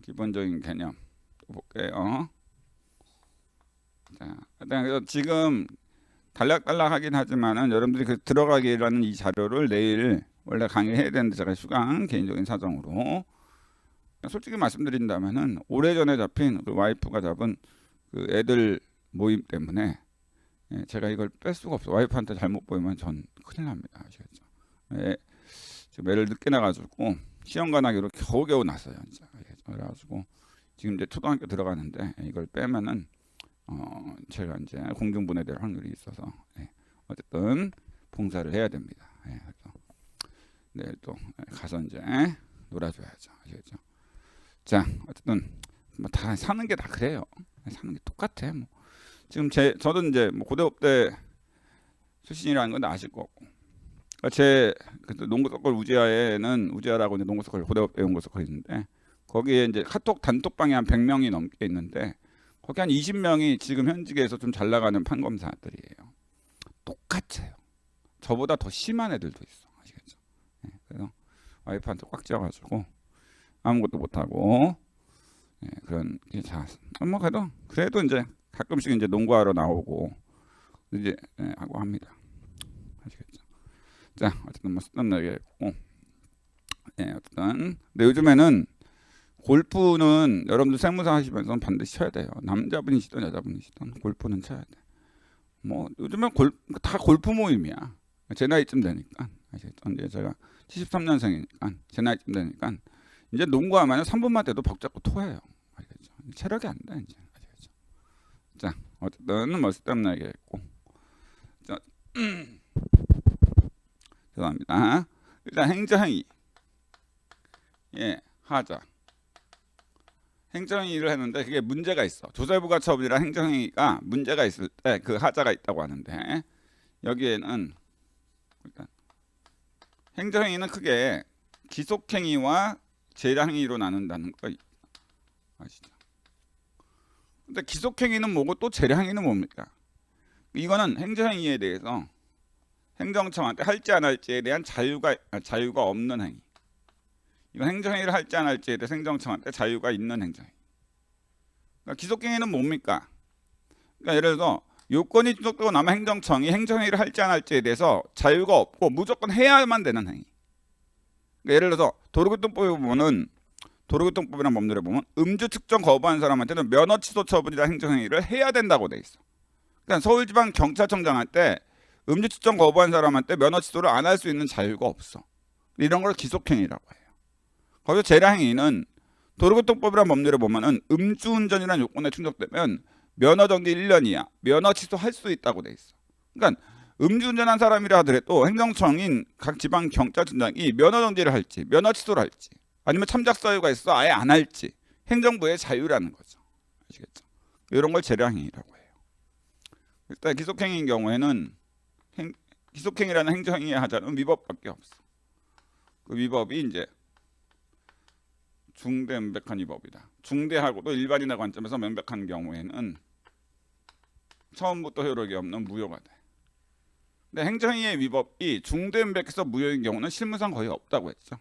기본적인 개념 또 볼게요. 자, 그래서 지금 단락단락하긴 하지만은 여러분들이 그 들어가기라는 이 자료를 내일 원래 강의해야 되는데 제가 휴강 개인적인 사정으로 솔직히 말씀드린다면은 오래전에 잡힌 그 와이프가 잡은 그 애들 모임 때문에 제가 이걸 뺄 수가 없어. 와이프한테 잘못 보이면 전 큰일 납니다. 아시겠죠? 지금 애를 늦게 나가지고 시험 관하기로 겨우겨우 났어요. 진짜. 그래가지고 지금 이제 초등학교 들어가는데 이걸 빼면은 제가 이제 공중분해될 확률이 있어서 어쨌든 봉사를 해야 됩니다. 그래서 내일 또 가서 이제 놀아줘야죠. 아시겠죠? 자, 어쨌든 뭐 다 사는 게 다 그래요. 사는 게 똑같아. 뭐 지금 저도 이제 뭐 고대업대 출신이라는 건 아실 거고, 그러니까 제 농구서클 우지아에는 우지아라고 이제 농구서클 고대업대 농구서클이 있는데 거기에 이제 카톡 단톡방에 한 100명이 넘게 있는데 거기 한 20명이 지금 현직에서 좀 잘 나가는 판검사들이에요. 똑같아요. 저보다 더 심한 애들도 있어. 아시겠죠? 그래서 와이프한테 꽉 쥐어가지고 아무것도 못하고 그런 뭐 그래도 이제 가끔씩 이제 농구하러 나오고 이제 하고 합니다. 아시겠죠? 자, 어쨌든 뭐 쓰던 얘기했고, 어쨌든 근데 요즘에는 골프는 여러분들 세무사 하시면서 반드시 쳐야 돼요. 남자분이시든 여자분이시든 골프는 쳐야 돼. 뭐 요즘엔 다 골프 모임이야. 제 나이쯤 되니까 아시겠죠? 이제 제가 73년생이니까 제 나이쯤 되니까 이제 농구하면 3분만 돼도 벅 잡고 토해요. 아시겠죠? 체력이 안 돼 이제. 아시겠죠? 자, 어쨌든 뭐 쓸데없는 얘기했고, 자, 죄송합니다. 일단 행정행위, 하자. 행정행위를 했는데 그게 문제가 있어. 조세부가처분이랑 행정행위가 문제가 있을 때 그 하자가 있다고 하는데 여기에는 일단 행정행위는 크게 기속행위와 재량행위로 나눈다는 거 아시죠? 근데 기속행위는 뭐고 또 재량행위는 뭡니까? 이거는 행정행위에 대해서 행정청한테 할지 안 할지에 대한 자유가 없는 행위. 이건 행정행위를 할지 안 할지에 대해서 행정청한테 자유가 있는 행정행위. 그러니까 기속행위는 뭡니까? 그러니까 예를 들어서 요건이 충족되고 나면 행정청이 행정행위를 할지 안 할지에 대해서 자유가 없고 무조건 해야만 되는 행위. 그러니까 예를 들어서 도로교통법이란 법률에 보면 음주 측정 거부한 사람한테는 면허 취소 처분이나 행정행위를 해야 된다고 돼 있어. 그러니까 서울지방경찰청장한테 음주 측정 거부한 사람한테 면허 취소를 안 할 수 있는 자유가 없어. 이런 걸 기속행위라고 해요. 거기서 재량행위는 도로교통법이란 법률에 보면은 음주운전이라는 요건에 충족되면 면허 정지 1년 이하, 면허 취소할 수 있다고 돼 있어. 그러니까 음주운전한 사람이라 하더라도 행정청인 각 지방 경찰청장이 면허 정지를 할지, 면허 취소를 할지, 아니면 참작 사유가 있어 아예 안 할지 행정부의 자유라는 거죠. 아시겠죠? 이런 걸 재량행위라고 해요. 일단 기속행위인 경우에는 기속행위라는 행정행위의 하자는 위법밖에 없어. 그 위법이 이제 중대 명백한 위법이다. 중대하고도 일반인의 관점에서 명백한 경우에는 처음부터 효력이 없는 무효가 돼. 근데 행정행위의 위법이 중대 명백해서 무효인 경우는 실무상 거의 없다고 했죠.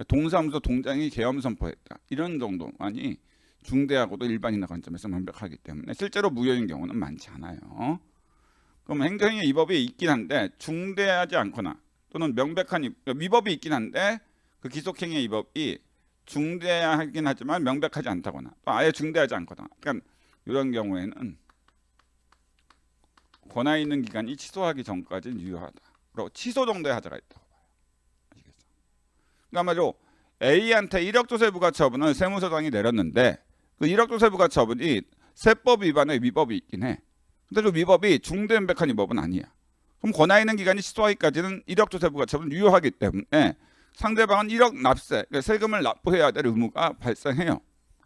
동사무소 동장이 계엄 선포했다. 이런 정도만이 중대하고도 일반인의 관점에서 명백하기 때문에 실제로 무효인 경우는 많지 않아요. 그럼 행정행위의 위법이 있긴 한데 중대하지 않거나 또는 명백한 위법이 있긴 한데 그 기속행위의 위법이 중대하긴 하지만 명백하지 않다거나 또 아예 중대하지 않거나, 그러니까 이런 경우에는 권한 있는 기간이 취소하기 전까지는 유효하다. 그리고 취소 정도의 하자가 있다고 봐요. 아시겠죠? 그러니까 말로 A한테 1억 조세부가 처분을 세무서장이 내렸는데 그 1억 조세부가 처분이 세법 위반의 위법이 있긴 해. 근데 그 위법이 중대 명백한 위법은 아니야. 그럼 권한 있는 기간이 취소하기까지는 1억 조세부가 처분 유효하기 때문에 상대방은 1억 납세, 그러니까 세금을 납부해야 될 의무가 발생해요.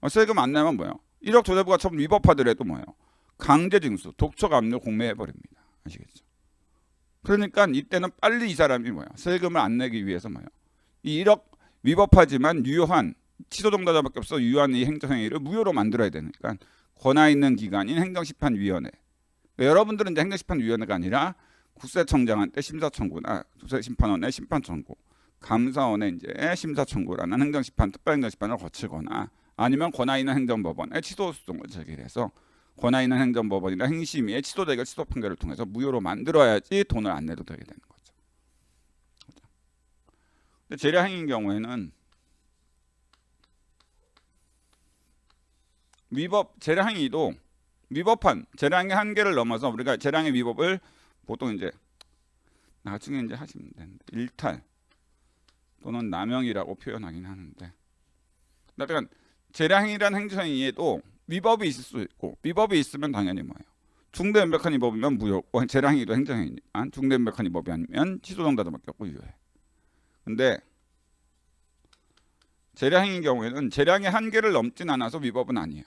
세금 안 내면 뭐예요? 1억 조세부가 처분 위법하더라도 뭐예요? 강제징수, 독촉압류 공매해버립니다. 아시겠죠? 그러니까 이때는 빨리 이 사람이 뭐예요? 세금을 안 내기 위해서 뭐예요? 이 1억 위법하지만 유효한 취소 정도자밖에 없어 유효한 이 행정행위를 무효로 만들어야 되니까 권한 있는 기관인 행정심판위원회. 그러니까 여러분들은 이제 행정심판위원회가 아니라 국세청장한테 심사청구나 국세심판원에 심판청구, 감사원에 이제 심사청구라는 행정심판, 특별행정심판을 거치거나 아니면 권한 있는 행정법원에 취소소송을 제기해서 권한 있는 행정법원이나 행심위의 취소 대결 취소 판결을 통해서 무효로 만들어야지 돈을 안 내도 되게 되는 거죠. 근데 재량행위인 경우에는 재량행위도 위법한 재량의 한계를 넘어서 우리가 재량의 위법을 보통 이제 나중에 이제 하시면 되는데 일탈 또는 남용이라고 표현하긴 하는데, 그러니까 재량행위란 행정행위에도 위법이 있을 수 있고, 위법이 있으면 당연히 뭐예요? 중대연백한 위법이면 무효고, 재량행위도 행정행위지만 중대연백한 위법이 아니면 취소 정도밖에 없고 유효해. 근데 재량행위인 경우에는 재량의 한계를 넘진 않아서 위법은 아니야.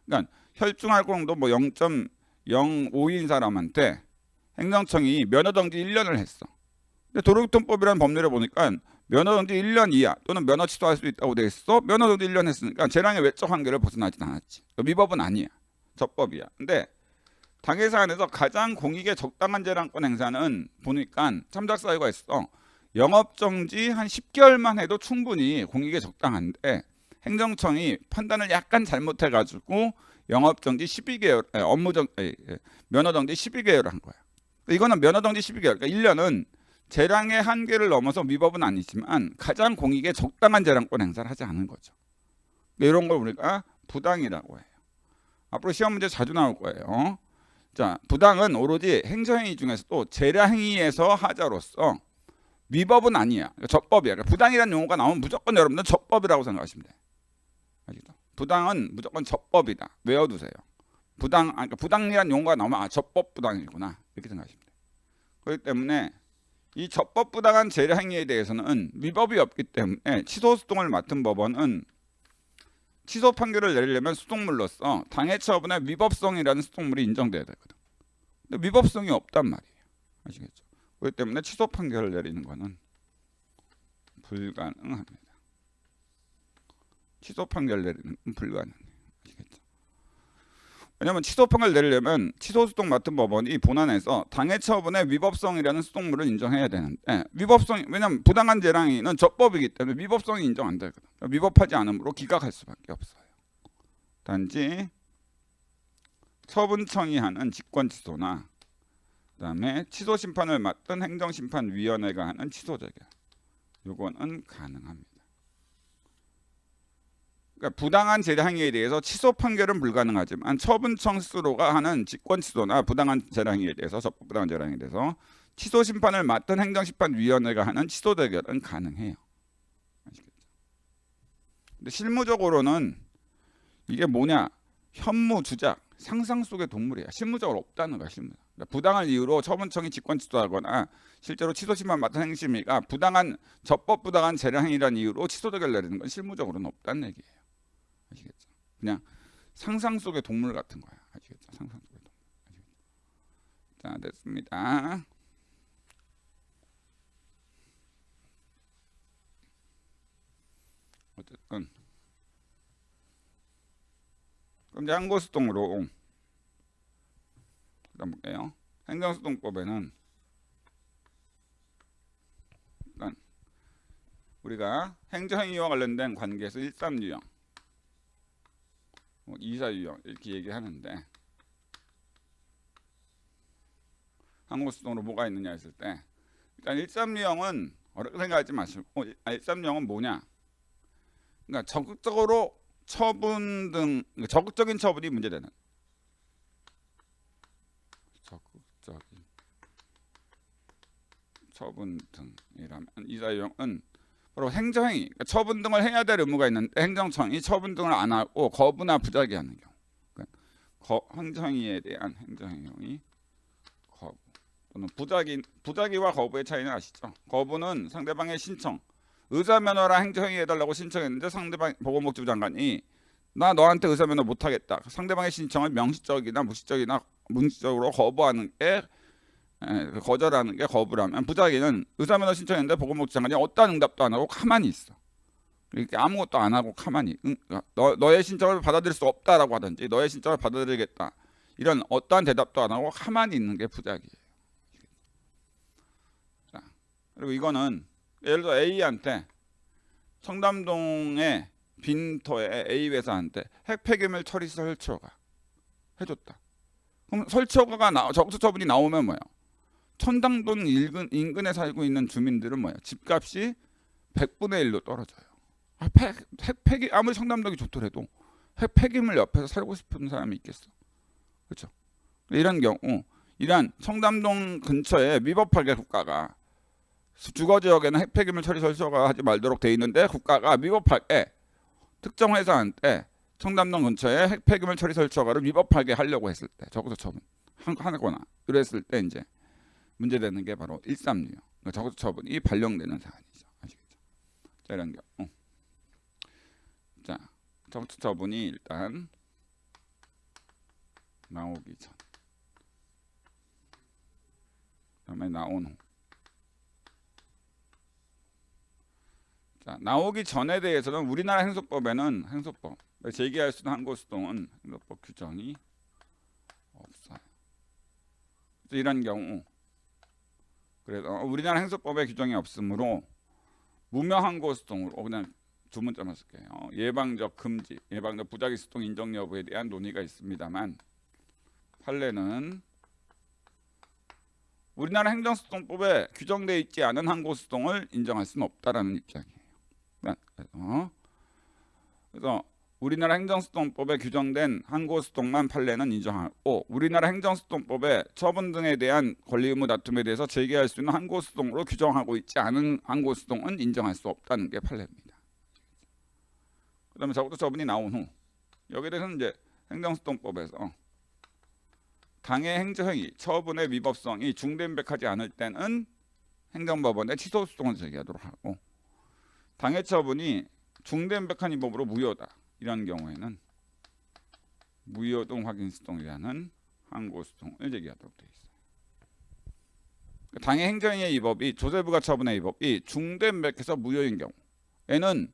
그러니까 혈중알코올농도 뭐 0.052인 사람한테 행정청이 면허정지 1년을 했어. 근데 도로교통법이라는 법률에 보니까 면허정지 1년 이하 또는 면허 취소할 수 있다고 돼 있어. 면허정지 1년 했으니까 재량의 외적 한계를 벗어나진 않았지. 위법은 아니야. 적법이야. 근데 당해 사안에서 가장 공익에 적당한 재량권 행사는 보니까 참작 사유가 있어. 영업정지 한 10개월만 해도 충분히 공익에 적당한데 행정청이 판단을 약간 잘못해가지고 영업정지 12개월, 면허정지 12개월을 한 거야. 이거는 면허정지 12개월, 그러니까 1년은 재량의 한계를 넘어서 위법은 아니지만 가장 공익에 적당한 재량권 행사를 하지 않은 거죠. 이런 걸 우리가 부당이라고 해요. 앞으로 시험 문제 자주 나올 거예요. 자, 부당은 오로지 행정행위 중에서도 재량행위에서 하자로서 위법은 아니야. 그러니까 적법이야. 그러니까 부당이라는 용어가 나오면 무조건 여러분들 적법이라고 생각하시면 돼. 아시죠? 부당은 무조건 적법이다. 외워두세요. 그러니까 부당이라는 용어가 나오면 적법 부당이구나 이렇게 생각하시면 돼. 그렇기 때문에 이 적법 부당한 재량행위에 대해서는 위법이 없기 때문에 취소 수동을 맡은 법원은 취소 판결을 내리려면 수동물로서 당해 처분의 위법성이라는 수동물이 인정돼야 되거든. 근데 위법성이 없단 말이에요. 아시겠죠? 그렇기 때문에 취소 판결을 내리는 것은 불가능합니다. 취소 판결 내리는 건 불가능해요. 아시겠죠? 왜냐하면 취소 판결 내리려면 취소 수동 맡은 법원이 본안에서 당해 처분의 위법성이라는 수동물을 인정해야 되는데 왜냐하면 부당한 재량행위는 적법이기 때문에 위법성이 인정 안 되거든. 위법하지 않으므로 기각할 수밖에 없어요. 단지 처분청이 하는 직권 취소나 그다음에 취소 심판을 맡은 행정심판위원회가 하는 취소 재결, 요거는 가능합니다. 그러니까 부당한 재량행위에 대해서 취소 판결은 불가능하지만 처분청 스스로가 하는 직권 취소나 부당한 재량행위에 대해서 부당한 재량행위에 대해서 취소 심판을 맡은 행정심판위원회가 하는 취소 재결은 가능해요. 아시겠죠? 근데 실무적으로는 이게 뭐냐? 현무 주작, 상상 속의 동물이야. 실무적으로 없다는 거야. 그러니까 부당한 이유로 처분청이 직권 취소하거나 실제로 취소 심판 맡은 행심위가 적법 부당한 재량행위라는 이유로 취소 재결 내리는 건 실무적으로는 없다는 얘기예요. 아시겠죠? 그냥 상상 속의 동물 같은 거야. 아시겠죠? 상상 속의 동물. 아시겠죠? 자, 됐습니다. 어쨌든 그럼 이제 항고수동으로 일단 볼게요. 행정수동법에는 일단 우리가 행정행위와 관련된 관계에서 1.3유형, 2.4유형 이렇게 얘기하는데 항고수동으로 뭐가 있느냐 했을 때 일단 1.3유형은 어렵게 생각하지 마시고 1.3유형은 뭐냐? 그러니까 적극적으로 처분 등 적극적인 처분이 문제되는 적극적인 처분 등이라면 이사유형은 바로 행정행위, 그러니까 처분 등을 해야 될 의무가 있는데 행정청이 처분 등을 안 하고 거부나 부작위하는 경우, 그러니까 행정행위에 대한 행정행위 거부 또는 부작위와 거부의 차이는 아시죠? 거부는 상대방의 신청, 의사면허랑 행정행위 해달라고 신청했는데 상대방 보건복지부 장관이 나 너한테 의사면허 못하겠다. 상대방의 신청을 명시적이나 무시적이나 문지적으로 거부하는 게 거절하는 게 거부라면, 부작위는 의사면허 신청했는데 보건복지부 장관이 어떠한 응답도 안 하고 가만히 있어. 이렇게 아무것도 안 하고 가만히 너의 신청을 받아들일 수 없다라고 하든지 너의 신청을 받아들이겠다 이런 어떠한 대답도 안 하고 가만히 있는 게 부작위예요. 자, 그리고 이거는 예를 들어 A한테 청담동의 빈터에 A 회사한테 핵폐기물 처리시설 설치러 가. 해줬다. 그럼 설치허가가 적수 처분이 나오면 뭐예요? 천당동 인근에 살고 있는 주민들은 뭐예요? 집값이 100분의 1로 떨어져요. 핵폐기 아무리 청담동이 좋더라도 핵폐기물 옆에서 살고 싶은 사람이 있겠어? 그렇죠? 이런 경우 이런 청담동 근처에 위법하게 국가가 주거 지역에는 핵폐기물 처리 설치가 하지 말도록 돼 있는데 국가가 위법하게 특정 회사한테 청담동 근처에 핵폐기물 처리 설치 허가를 위법하게 하려고 했을 때 적어서 처분 하거나 이랬을 때 이제 문제되는 게 바로 136. 그러니까 적어서 처분이 발령되는 사안이죠. 아시겠죠? 자, 이런 경우. 자, 적어서 처분이 일단 나오기 전. 그다음에 나온 후. 자, 나오기 전에 대해서는 우리나라 행소법에는 행소법 제기할 수 있는 항고수동은 행소법 규정이 없어요. 이런 경우 그래서 우리나라 행소법에 규정이 없으므로 무명 항고수동으로 그냥 두 문자만 쓸게요. 예방적 금지, 예방적 부작위 수동 인정 여부에 대한 논의가 있습니다만 판례는 우리나라 행정수동법에 규정되어 있지 않은 항고수동을 인정할 수는 없다라는 입장이에요. 그래서 우리나라 행정수동법에 규정된 항고수동만 판례는 인정하고 우리나라 행정수동법에 처분 등에 대한 권리 의무 다툼에 대해서 제기할 수 있는 항고수동으로 규정하고 있지 않은 항고수동은 인정할 수 없다는 게 판례입니다. 그 다음에 적어도 처분이 나온 후 여기에 대해서는 이제 행정수동법에서 당해 행정행위 처분의 위법성이 중대임박하지 않을 때는 행정법원에 취소수동을 제기하도록 하고 당해 처분이 중대임박한 위법으로 무효다. 이런 경우에는 무효동 확인수동이라는 항고수동을 제기하도록 되어 있어요. 당해 행정행위의 위법이 조세부가 처분의 위법이 중대임박해서 무효인 경우에는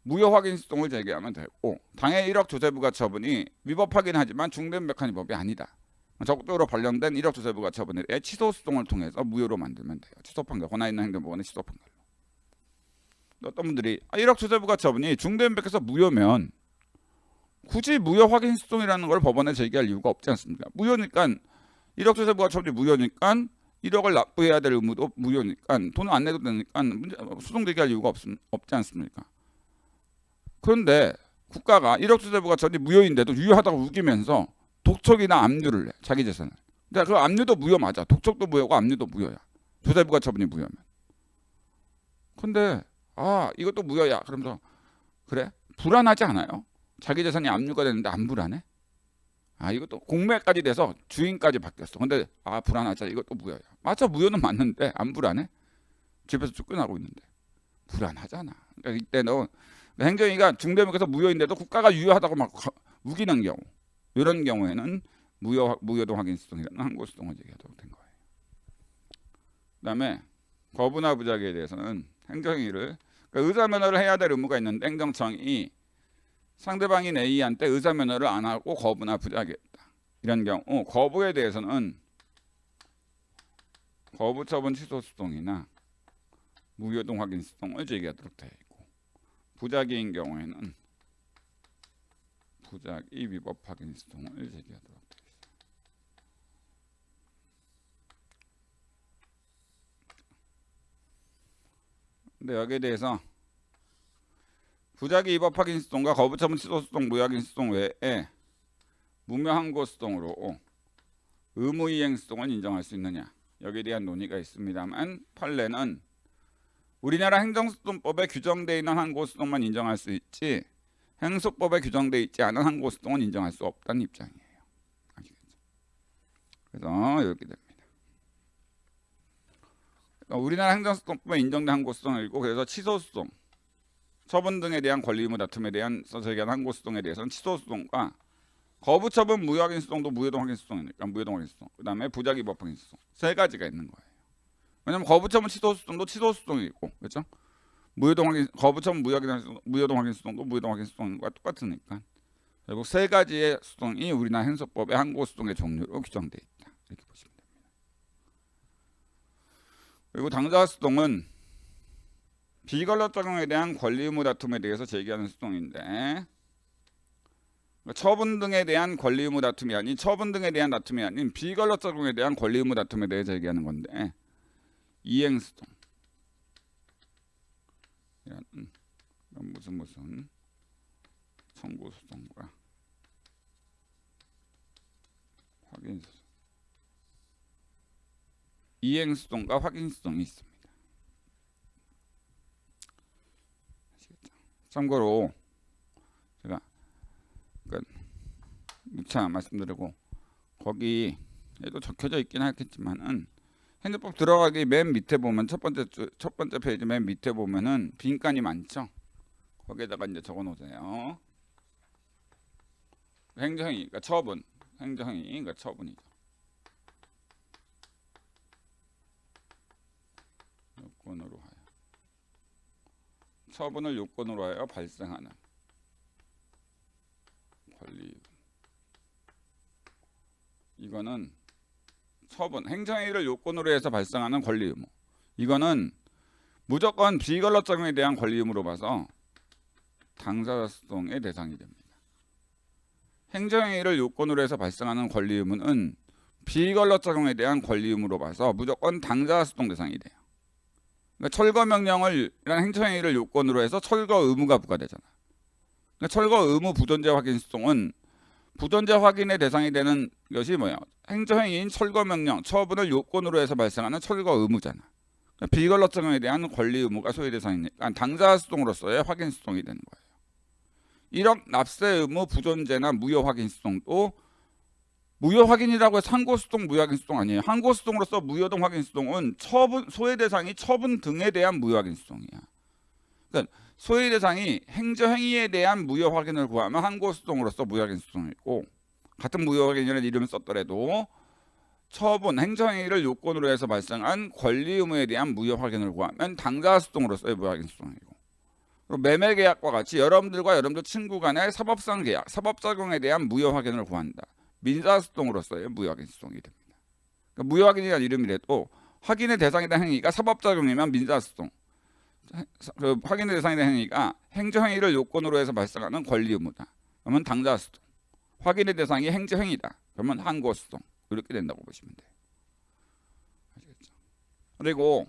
무효 확인수동을 제기하면 되고 당해 1억 조세부가 처분이 위법하긴 하지만 중대임박한 위법이 아니다. 적극적으로 발령된 1억 조세부가 처분에 대해 취소수동을 통해서 무효로 만들면 돼요. 취소판결, 권한 있는 행정법원의 취소판결로. 어떤 분들이 1억 조세부가 처분이 중대임박해서 무효면 굳이 무효 확인수동이라는 걸 법원에 제기할 이유가 없지 않습니까? 무효니까 1억 조세부가 처분이 무효니까 1억을 납부해야 될 의무도 무효니까 돈을 안 내도 되니까 소송 제기할 이유가 없지 않습니까? 그런데 국가가 1억 조세부가 처분이 무효인데도 유효하다고 우기면서 독촉이나 압류를 해 자기 재산을. 근데 그 압류도 무효 맞아. 독촉도 무효고 압류도 무효야. 조세부가 처분이 무효면. 근데 이것도 무효야. 그러면서 그래? 불안하지 않아요? 자기 재산이 압류가 됐는데 안 불안해? 이것도 공매까지 돼서 주인까지 바뀌었어. 근데 불안하자. 이것도 무효야. 맞아, 무효는 맞는데 안 불안해? 집에서 쫓겨나고 있는데 불안하잖아. 그러니까 이때는 행정위가 중대임박해서 무효인데도 국가가 유효하다고 막 우기는 경우, 이런 경우에는 무효동 확인수동이라는 항고수동을 제기하도록 된 거예요. 그다음에 거부나 부작위에 대해서는 행정위를 그러니까 의사면허를 해야 될 의무가 있는데 행정청이 상대방인 A한테 의사면허를 안 하고 거부나 부작위했다. 이런 경우 거부에 대해서는 거부처분 취소수동이나 무효동 확인수동을 제기하도록 되어 있고 부작위인 경우에는 부작위 위법 확인수동을 제기하도록 되어 있습니다. 근데 여기에 대해서 부작위 위법 확인수동과 거부처분 취소수동 무효 확인수동 외에 무명항고수동으로 의무이행수동을 인정할 수 있느냐, 여기에 대한 논의가 있습니다만 판례는 우리나라 행정수동법에 규정되어 있는 항고수동만 인정할 수 있지 행소법에 규정되어 있지 않은 항고수동은 인정할 수 없다는 입장이에요. 아시겠죠? 그래서 이렇게 됩니다. 우리나라 행정수동법에 인정된 항고수동을 읽고 그래서 취소수동, 처분 등에 대한 권리 의무 다툼에 대한 제기한 항고수동에 대해서는 취소수동과 거부처분 무효 확인수동도 무효동 확인수동이니까 무효동 확인수동, 그 다음에 부작위 위법 확인수동 세 가지가 있는 거예요. 왜냐면 거부처분 취소수동도 취소수동이고, 그렇죠? 무효동 확인, 거부처분 무효동 확인수동도 무효동 확인수동과 똑같으니까 결국 세 가지의 수동이 우리나라 행소법의 항고수동의 종류로 규정되어 있다. 이렇게 보시면 됩니다. 그리고 당사 수동은 비권력 적용에 대한 권리 의무 다툼에 대해서 제기하는 수동인데 처분 등에 대한 권리 의무 다툼이 아닌 처분 등에 대한 다툼이 아닌 비권력 적용에 대한 권리 의무 다툼에 대해서 얘기하는 건데 이행수동 이런 무슨 청구소송과 확인소송 이행수동과 확인수동이 있습니다. 아시겠죠? 참고로 제가 무차 말씀드리고 거기에도 적혀져 있긴 하겠지만은 행정법 들어가기 맨 밑에 보면 첫 번째 페이지 맨 밑에 보면은 빈칸이 많죠. 거기에다가 이제 적어 놓으세요. 행정행위, 그러니까 처분, 행정행위, 그러니까 처분이죠. 요건으로 하여 처분을 요건으로 하여 발생하는 권리. 이거는 처분, 행정행위를 요건으로 해서 발생하는 권리 의무. 이거는 무조건 비권력 적용에 대한 권리 의무로 봐서 당사자 수동의 대상이 됩니다. 행정행위를 요건으로 해서 발생하는 권리 의무는 비권력 적용에 대한 권리 의무로 봐서 무조건 당사자 수동 대상이 돼요. 그러니까 철거 명령을 이런 행정행위를 요건으로 해서 철거 의무가 부과되잖아. 그러니까 철거 의무 부존재 확인 수동은 부존재 확인의 대상이 되는 것이 뭐야? 행정행위인 철거 명령, 처분을 요건으로 해서 발생하는 철거 의무잖아. 그러니까 비권력 적용에 대한 권리 의무가 소위 대상이니까 당사자 수동으로서의 확인 수동이 되는 거예요. 1억 납세 의무 부존재나 무효 확인 수동도 무효 확인이라고 해서 항고 수동, 무효 확인 수동 아니에요. 항고 수동으로서 무효 등 확인 수동은 처분 소외 대상이 처분 등에 대한 무효 확인 수동이야. 그러니까 소외 대상이 행정행위에 대한 무효 확인을 구하면 항고 수동으로서 무효 확인 수동이고 같은 무효 확인이라는 이름을 썼더라도 처분, 행정행위를 요건으로 해서 발생한 권리 의무에 대한 무효 확인을 구하면 당사자 수동으로서의 무효 확인 수동이고 매매 계약과 같이 여러분들과 여러분들 친구 간의 사법상 계약, 사법작용에 대한 무효 확인을 구한다. 민사수동으로서의 무효 확인 수동이 됩니다. 그러니까 무효 확인이라는 이름이라도 확인의 대상이 된 행위가 사법작용이면 민사수동, 그 확인의 대상이 된 행위가 행정행위를 요건으로 해서 발생하는 권리 의무다. 그러면 당사수동, 확인의 대상이 행정행위다. 그러면 항고수동 이렇게 된다고 보시면 돼요. 아시겠죠? 그리고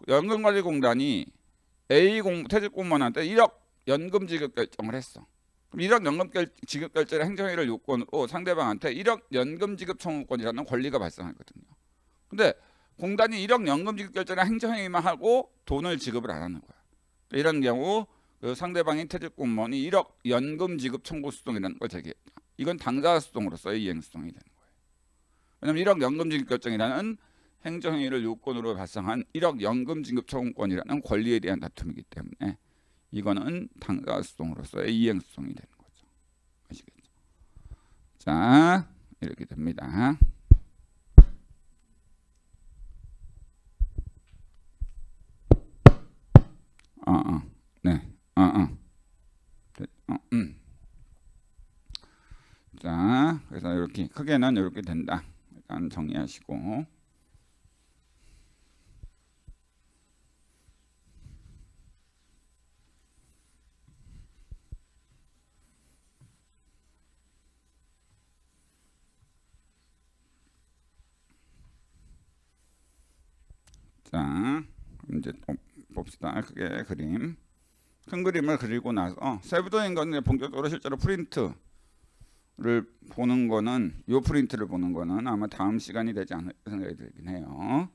연금관리공단이 A 퇴직 공무원한테 1억 연금 지급 결정을 했어. 그럼 1억 연금 지급 결정의 행정행위를 요건으로 상대방한테 1억 연금 지급 청구권이라는 권리가 발생하거든요. 근데 공단이 1억 연금 지급 결정의 행정행위만 하고 돈을 지급을 안 하는 거야. 이런 경우 그 상대방인 퇴직 공무원이 1억 연금 지급 청구 수동이라는 걸 제기했다. 이건 당사자 수동으로서의 이행 수동이 되는 거예요. 왜냐하면 1억 연금 지급 결정이라는 행정행위를 요건으로 발생한 1억 연금 지급 청구권이라는 권리에 대한 다툼이기 때문에 이거는 당사자 수동으로서의 이행 수동이 되는 거죠. 아시겠죠? 자, 이렇게 됩니다. 네, 자, 그래서 이렇게 크게는 이렇게 된다. 일단 정리하시고. 자, 이제 또 봅시다. 크게 그림. 큰 그림을 그리고 나서 세부적인 거는 본격적으로 실제로 프린트를 보는 거는 요 프린트를 보는 거는 아마 다음 시간이 되지 않을까 생각이 들긴 해요.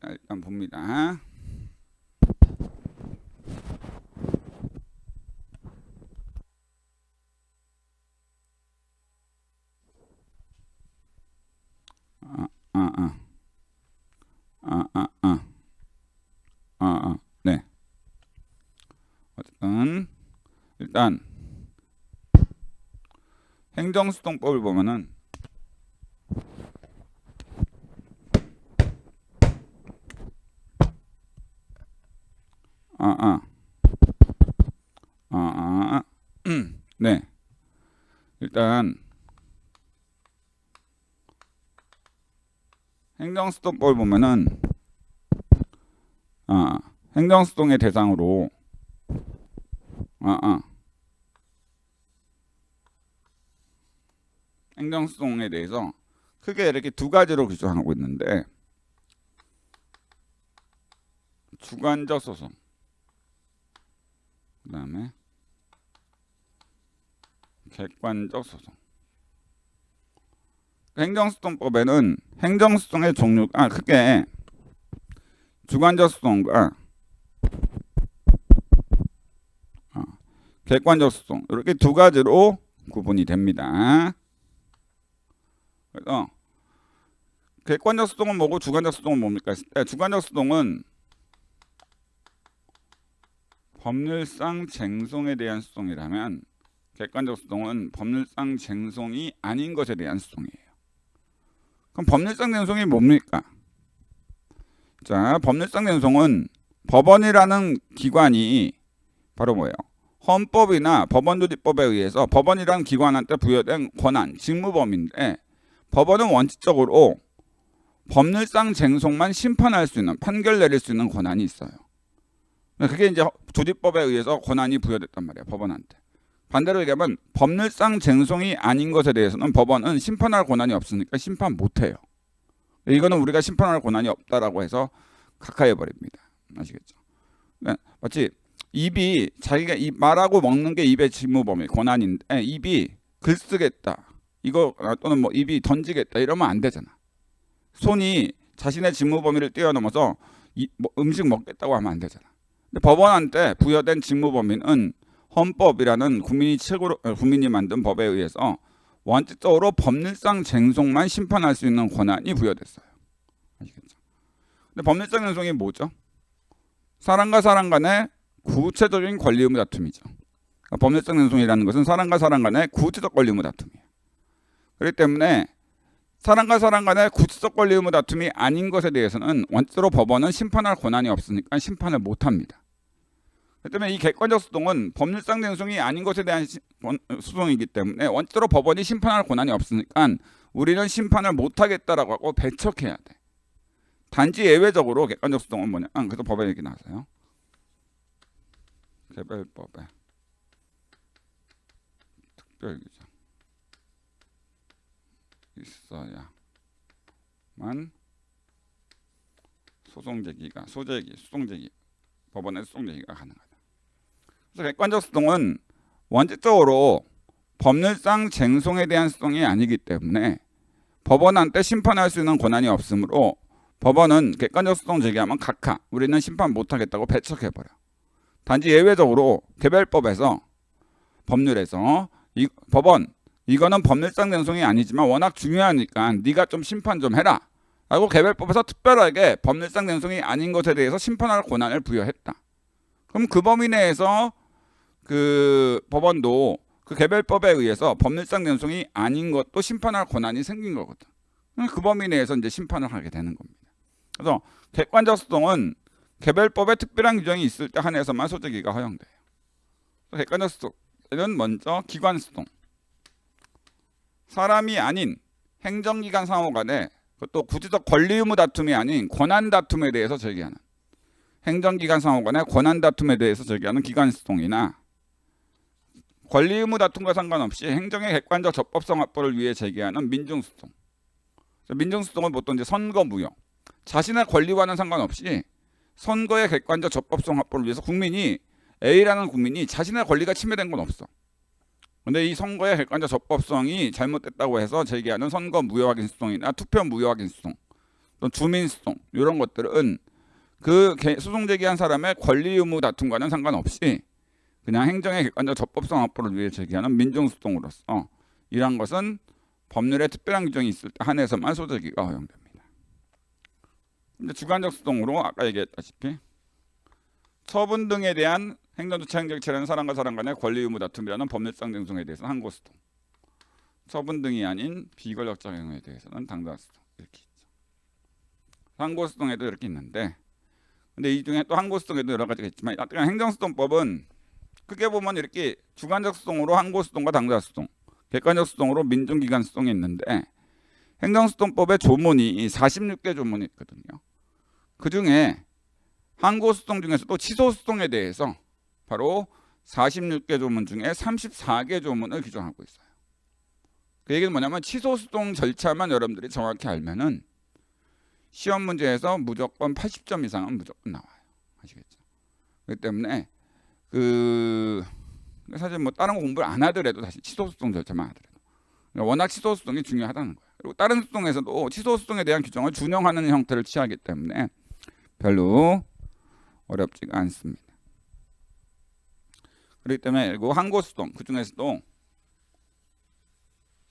자, 일단 봅니다. 네. 어쨌든 일단 행정수동법을 보면은 네. 일단 행정수동법을 보면은 행정수동의 대상으로 행정소송에 대해서 크게 이렇게 두 가지로 규정하고 있는데, 주관적 소송, 그 다음에 객관적 소송. 행정소송법에는 행정소송의 종류가 크게 주관적 소송과 객관적 소송 이렇게 두 가지로 구분이 됩니다. 그래서 객관적 소송은 뭐고 주관적 소송은 뭡니까? 주관적 소송은 법률상 쟁송에 대한 소송이라면, 객관적 소송은 법률상 쟁송이 아닌 것에 대한 소송이에요. 그럼 법률상 쟁송이 뭡니까? 자, 법률상 쟁송은 법원이라는 기관이 바로 뭐예요? 헌법이나 법원조직법에 의해서 법원이라는 기관한테 부여된 권한, 직무범위인데, 법원은 원칙적으로 법률상 쟁송만 심판할 수 있는, 판결 내릴 수 있는 권한이 있어요. 그게 이제 조직법에 의해서 권한이 부여됐단 말이에요, 법원한테. 반대로 얘기하면 법률상 쟁송이 아닌 것에 대해서는 법원은 심판할 권한이 없으니까 심판 못해요. 이거는 우리가 심판할 권한이 없다라고 해서 각하해 버립니다. 아시겠죠? 마치 입이 자기가 말하고 먹는 게 입의 직무범위, 권한인데, 입이 글 쓰겠다, 이거 또는 뭐 입이 던지겠다 이러면 안 되잖아. 손이 자신의 직무범위를 뛰어넘어서 음식 먹겠다고 하면 안 되잖아. 근데 법원한테 부여된 직무범위는 헌법이라는 국민이 만든 법에 의해서 원칙적으로 법률상 쟁송만 심판할 수 있는 권한이 부여됐어요. 아시겠죠? 근데 법률상 쟁송이 뭐죠? 사람과 사람 간의 구체적인 권리 의무 다툼이죠. 그러니까 법률상 쟁송이라는 것은 사람과 사람 간의 구체적 권리 의무 다툼이에요. 그렇기 때문에 사람과 사람 간의 구체적 권리 의무 다툼이 아닌 것에 대해서는 원칙적으로 법원은 심판할 권한이 없으니까 심판을 못합니다. 그렇기 때문에 이 객관적 소송은 법률상 쟁송이 아닌 것에 대한 소송이기 때문에 원칙적으로 법원이 심판할 권한이 없으니까 우리는 심판을 못하겠다라고 하고 배척해야 돼. 단지 예외적으로 객관적 소송은 뭐냐? 그래서 법에 이렇게 나왔어요. 개별법에 특별규정 있어야만 소송 제기가 법원의 소송 제기가 가능하다. 그래서 객관적 소송은 원칙적으로 법률상 쟁송에 대한 소송이 아니기 때문에 법원한테 심판할 수 있는 권한이 없으므로 법원은 객관적 소송 제기하면 각하, 우리는 심판 못하겠다고 배척해버려. 단지 예외적으로 개별법에서, 법률에서 법원, 이거는 법률상 쟁송이 아니지만 워낙 중요하니까 네가 좀 심판 좀 해라 라고 개별법에서 특별하게 법률상 쟁송이 아닌 것에 대해서 심판할 권한을 부여했다. 그럼 그 범위 내에서 그 법원도 그 개별법에 의해서 법률상 쟁송이 아닌 것도 심판할 권한이 생긴 거거든. 그 범위 내에서 이제 심판을 하게 되는 겁니다. 그래서 객관적 소송은 개별법에 특별한 규정이 있을 때 한해서만 소제기가 허용돼요. 객관적 소송은 먼저 기관 소송. 사람이 아닌 행정기관 상호 간에, 그것도 구체적 권리 의무 다툼이 아닌 권한 다툼에 대해서 제기하는, 행정기관 상호 간의 권한 다툼에 대해서 제기하는 기관 소송이나, 권리 의무 다툼과 상관없이 행정의 객관적 적법성 확보를 위해 제기하는 민중소송. 민중소송은 보통 이제 선거 무효, 자신의 권리와는 상관없이 선거의 객관적 적법성 확보를 위해서 국민이, A라는 국민이 자신의 권리가 침해된 건 없어. 근데 이 선거의 객관적 적법성이 잘못됐다고 해서 제기하는 선거 무효 확인 소송이나 투표 무효 확인 소송, 또 주민 소송, 이런 것들은 그 소송 제기한 사람의 권리 의무 다툼과는 상관없이 그냥 행정의 객관적 적법성 확보를 위해 제기하는 민중소송으로서 이러한 것은 법률에 특별한 규정이 있을 때 한해서만 소제기가 허용됩니다. 이제 주관적 소송으로 아까 얘기했다시피 처분 등에 대한 행정조치 행정체라는 사람과 사람 간의 권리 의무 다툼이라는 법률상 쟁송에 대해서는 항고소송, 처분 등이 아닌 비권력적 행위에 대해서는 당사소송, 이렇게 있죠. 항고소송에도 이렇게 있는데, 근데 이 중에 또 항고소송에도 여러 가지가 있지만, 행정소송법은 크게 보면 이렇게 주관적 소송으로 항고소송과 당사소송, 객관적 소송으로 민중기관 소송이 있는데, 행정소송법의 조문이 46개 조문이 있거든요. 그 중에 항고소송 중에서도 취소소송에 대해서 바로 46개 조문 중에 34개 조문을 규정하고 있어요. 그 얘기는 뭐냐면 취소 수동 절차만 여러분들이 정확히 알면은 시험 문제에서 무조건 80점 이상은 무조건 나와요. 아시겠죠? 그렇기 때문에 사실 뭐 다른 거 공부를 안 하더라도 사실 취소 수동 절차만 하더라도 워낙 취소 수동이 중요하다는 거예요. 그리고 다른 수동에서도 취소 수동에 대한 규정을 준용하는 형태를 취하기 때문에 별로 어렵지가 않습니다. 그렇기 때문에 그 항고 수동 그 중에서도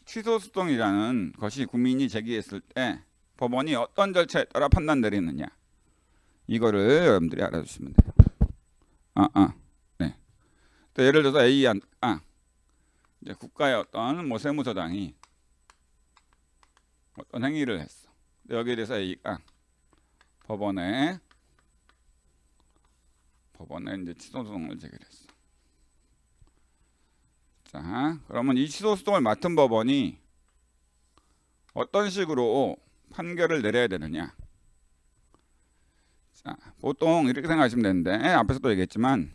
취소 수동이라는 것이 국민이 제기했을 때 법원이 어떤 절차에 따라 판단 내리느냐 이거를 여러분들이 알아주시면 돼요. 네. 또 예를 들어서 A 이제 국가의 어떤 뭐 세무서장이 어떤 행위를 했어. 여기에 대해서 A가 법원에 이제 취소 소송을 제기했어. 자, 그러면 이 취소 소송을 맡은 법원이 어떤 식으로 판결을 내려야 되느냐? 자, 보통 이렇게 생각하시면 되는데 앞에서도 얘기했지만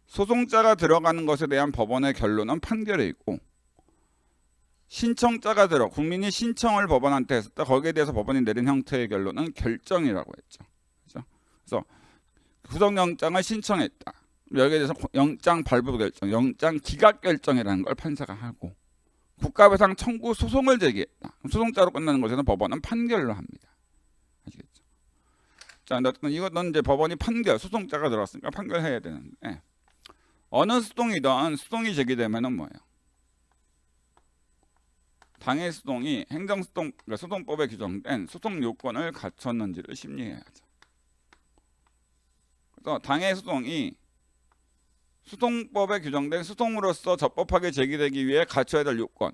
소송자가 들어가는 것에 대한 법원의 결론은 판결이고 신청자가 국민이 신청을 법원한테 했을 때 거기에 대해서 법원이 내린 형태의 결론은 결정이라고 했죠. 그렇죠? 그래서 구속영장을 신청했다. 여기에 대해서 영장 발부 결정, 영장 기각 결정이라는 걸 판사가 하고 국가배상 청구 소송을 제기했다. 소송자로 끝나는 것에는 법원은 판결로 합니다. 아시겠죠? 자, 이것은 이제 법원이 소송자가 들어왔으니까 판결해야 되는데 어느 수동이든 수동이 제기되면은 뭐예요? 당해 수동이 행정수동, 그러니까 소송법에 규정된 소송 요건을 갖췄는지를 심리해야죠. 그래서 당해 수동이 소송법에 규정된 소송으로서 적법하게 제기되기 위해 갖춰야 될 요건,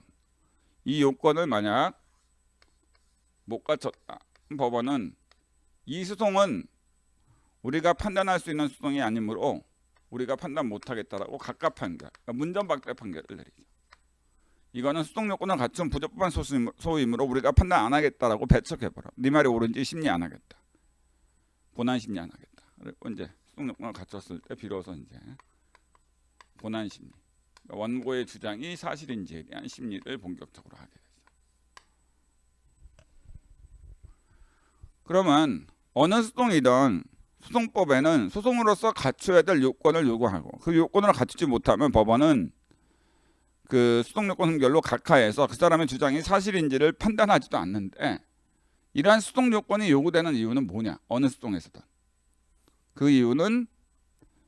이 요건을 만약 못 갖췄다, 법원은 이 소송은 우리가 판단할 수 있는 소송이 아니므로 우리가 판단 못하겠다라고 각각 판결, 그러니까 문전박대 판결을 내리죠. 이거는 수동 요건을 갖춘 부적법한 소임으로 우리가 판단 안 하겠다라고 배척해버려. 네 말이 옳은지 심리 안 하겠다. 본안 심리 안 하겠다. 그리고 이제 수동 요건을 갖췄을 때 비로소 이제 본안 심리, 그러니까 원고의 주장이 사실인지에 대한 심리를 본격적으로 하게 되죠. 그러면 어느 수동이든 소송법에는 소송으로서 갖춰야 될 요건을 요구하고 그 요건을 갖추지 못하면 법원은 그 수동 요건 흥결로 각하해서 그 사람의 주장이 사실인지를 판단하지도 않는데 이러한 수동 요건이 요구되는 이유는 뭐냐? 어느 수동에서든 그 이유는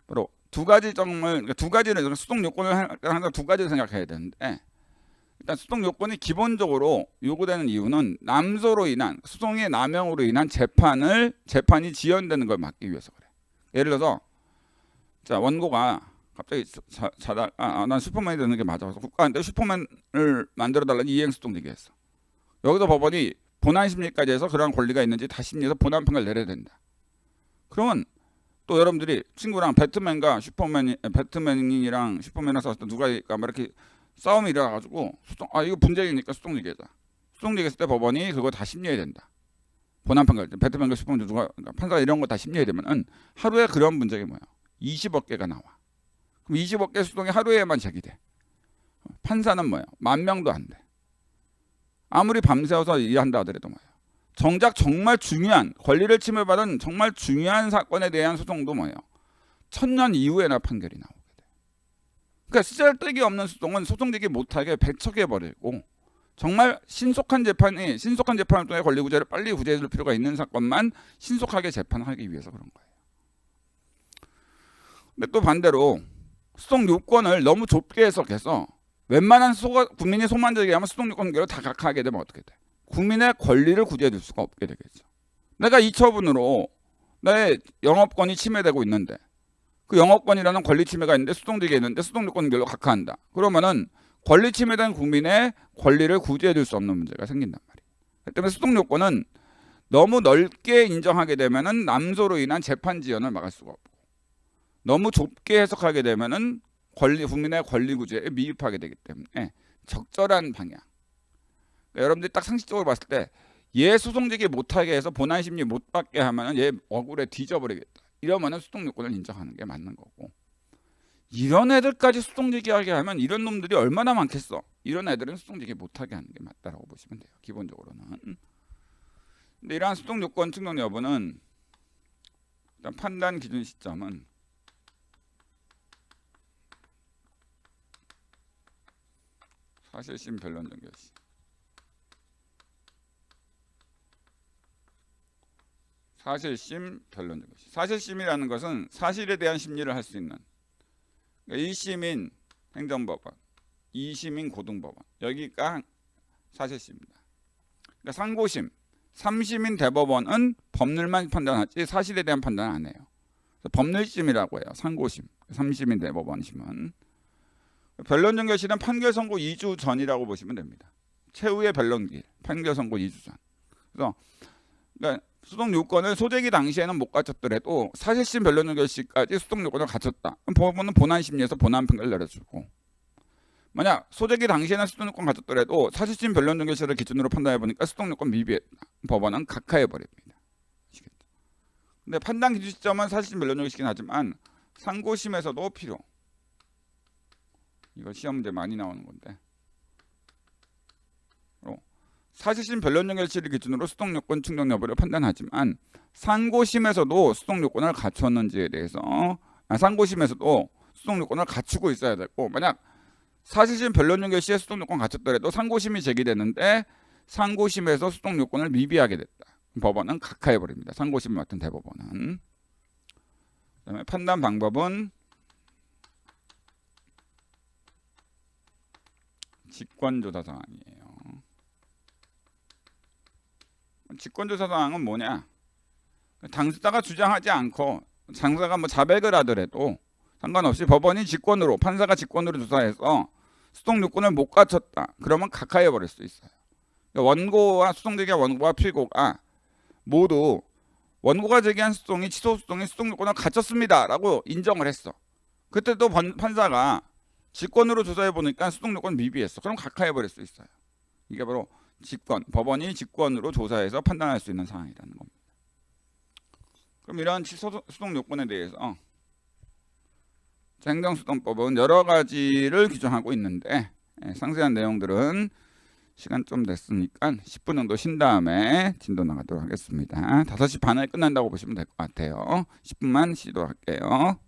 바로 두 가지를 수동 요건을 항상 두 가지를 생각해야 되는데 일단 수동 요건이 기본적으로 요구되는 이유는 남소로 인한 소송의 남용으로 인한 재판이 지연되는 걸 막기 위해서 그래. 예를 들어서 자 원고가 갑자기 난 슈퍼맨이 되는 게 맞아. 그래서 국가한테 슈퍼맨을 만들어달라는 이행수동 제기했어. 여기서 법원이 본안 심리까지 해서 그러한 권리가 있는지 다 심리해서 본안 판결을 내려야 된다. 그러면 또 여러분들이 친구랑 배트맨이랑 슈퍼맨이랑 싸웠을 때 누가 이렇게 싸움이 일어나가지고 이거 분쟁이니까 수동 제기하자. 수동 제기했을 때 법원이 그거 다 심리해야 된다. 본안 판결 배트맨과 슈퍼맨 판사가 이런 거 다 심리해야 되면은 하루에 그런 문제가 뭐야? 20억 개가 나와. 그럼 20억 개 수동이 하루에만 제기돼. 판사는 뭐야? 10,000명도 안 돼. 아무리 밤새워서 일한다 하더라도 뭐예요? 정작 정말 중요한 권리를 침해받은 정말 중요한 사건에 대한 소송도 뭐예요? 1000년 이후에나 판결이 나오게 돼. 그러니까 쓰잘데기 없는 소송은 소송 제기 못하게 배척해버리고 정말 신속한 재판을 통해 권리 구제를 빨리 구제해줄 필요가 있는 사건만 신속하게 재판하기 위해서 그런 거예요. 근데 또 반대로 수동 요건을 너무 좁게 해석해서 웬만한 국민이 소만 제기하면 수동 요건 결을 다 각하하게 되면 어떻게 돼? 국민의 권리를 구제해 줄 수가 없게 되겠죠. 내가 이 처분으로 나의 영업권이 침해되고 있는데 그 영업권이라는 권리 침해가 있는데 수동 제기했는데 수동 요건 결로 각하한다. 그러면은 권리 침해된 국민의 권리를 구제해 줄 수 없는 문제가 생긴단 말이에요. 그렇기 때문에 수동 요건은 너무 넓게 인정하게 되면은 남소로 인한 재판 지연을 막을 수가 없고 너무 좁게 해석하게 되면은 국민의 권리 구제에 미흡하게 되기 때문에 적절한 방향. 그러니까 여러분들이 딱 상식적으로 봤을 때 얘 소송 제기 못하게 해서 본안 심리 못 받게 하면은 얘 억울해 뒤져버리겠다. 이러면은 수동 요건을 인정하는 게 맞는 거고 이런 애들까지 수동제기하게 하면 이런 놈들이 얼마나 많겠어. 이런 애들은 수동제기 못하게 하는 게 맞다라고 보시면 돼요. 기본적으로는. 근데 이러한 수동 요건 충족 여부는 일단 판단 기준 시점은 사실심 변론적 결시. 사실심 변론적 결시. 사실심이라는 것은 사실에 대한 심리를 할 수 있는, 그러니까 1심인 행정법원, 2심인 고등법원, 여기가 사실심입니다. 그러니까 상고심, 3심인 대법원은 법률만 판단하지 사실에 대한 판단은 안 해요. 법률심이라고 해요. 상고심, 3심인 대법원심은. 변론적 결실은 판결 선고 2주 전이라고 보시면 됩니다. 최후의 변론기, 판결 선고 2주 전. 그래서 그러니까 수동 요건을 소재기 당시에는 못 갖췄더라도 사실심 변론적 결실까지 수동 요건을 갖췄다. 그럼 법원은 본안 심리에서 본안 판결을 내려주고, 만약 소재기 당시에는 수동 요건 갖췄더라도 사실심 변론적 결실을 기준으로 판단해 보니까 수동 요건 미비했다. 법원은 각하해 버립니다. 아시겠죠? 근데 판단 기준 시점은 사실심 변론적 결실이긴 하지만 상고심에서도 필요. 이거 시험 문제 많이 나오는 건데. 사실심 변론적 결실을 기준으로 수동 요건 충족 여부를 판단하지만 상고심에서도 수동 요건을 갖췄는지에 대해서 상고심에서도 수동 요건을 갖추고 있어야 되고, 만약 사실심 변론적 결실에 수동 요건 갖췄더라도 상고심이 제기되는데 상고심에서 수동 요건을 미비하게 됐다. 법원은 각하해 버립니다. 상고심을 맡은 대법원은. 그다음에 판단 방법은 직권조사 사항이에요. 직권조사 사항은 뭐냐? 당사자가 주장하지 않고 당사자가 뭐 자백을 하더라도 상관없이 법원이 직권으로, 판사가 직권으로 조사해서 수동 요건을 못 갖췄다. 그러면 각하해 버릴 수 있어요. 그러니까 원고와 수동제기한 원고와 필고가 모두 원고가 제기한 수동이 취소 수동이 수동 요건을 갖췄습니다라고 인정을 했어. 그때도 판사가 직권으로 조사해 보니까 수동 요건 미비했어. 그럼 각하해 버릴 수 있어요. 이게 바로 직권, 법원이 직권으로 조사해서 판단할 수 있는 사항이라는 겁니다. 그럼 이러한 취소 수동 요건에 대해서 행정수동법은 여러 가지를 규정하고 있는데, 상세한 내용들은 시간 좀 됐으니까 10분 정도 쉰 다음에 진도 나가도록 하겠습니다. 5시 반에 끝난다고 보시면 될 것 같아요. 10분만 쉬도록 할게요.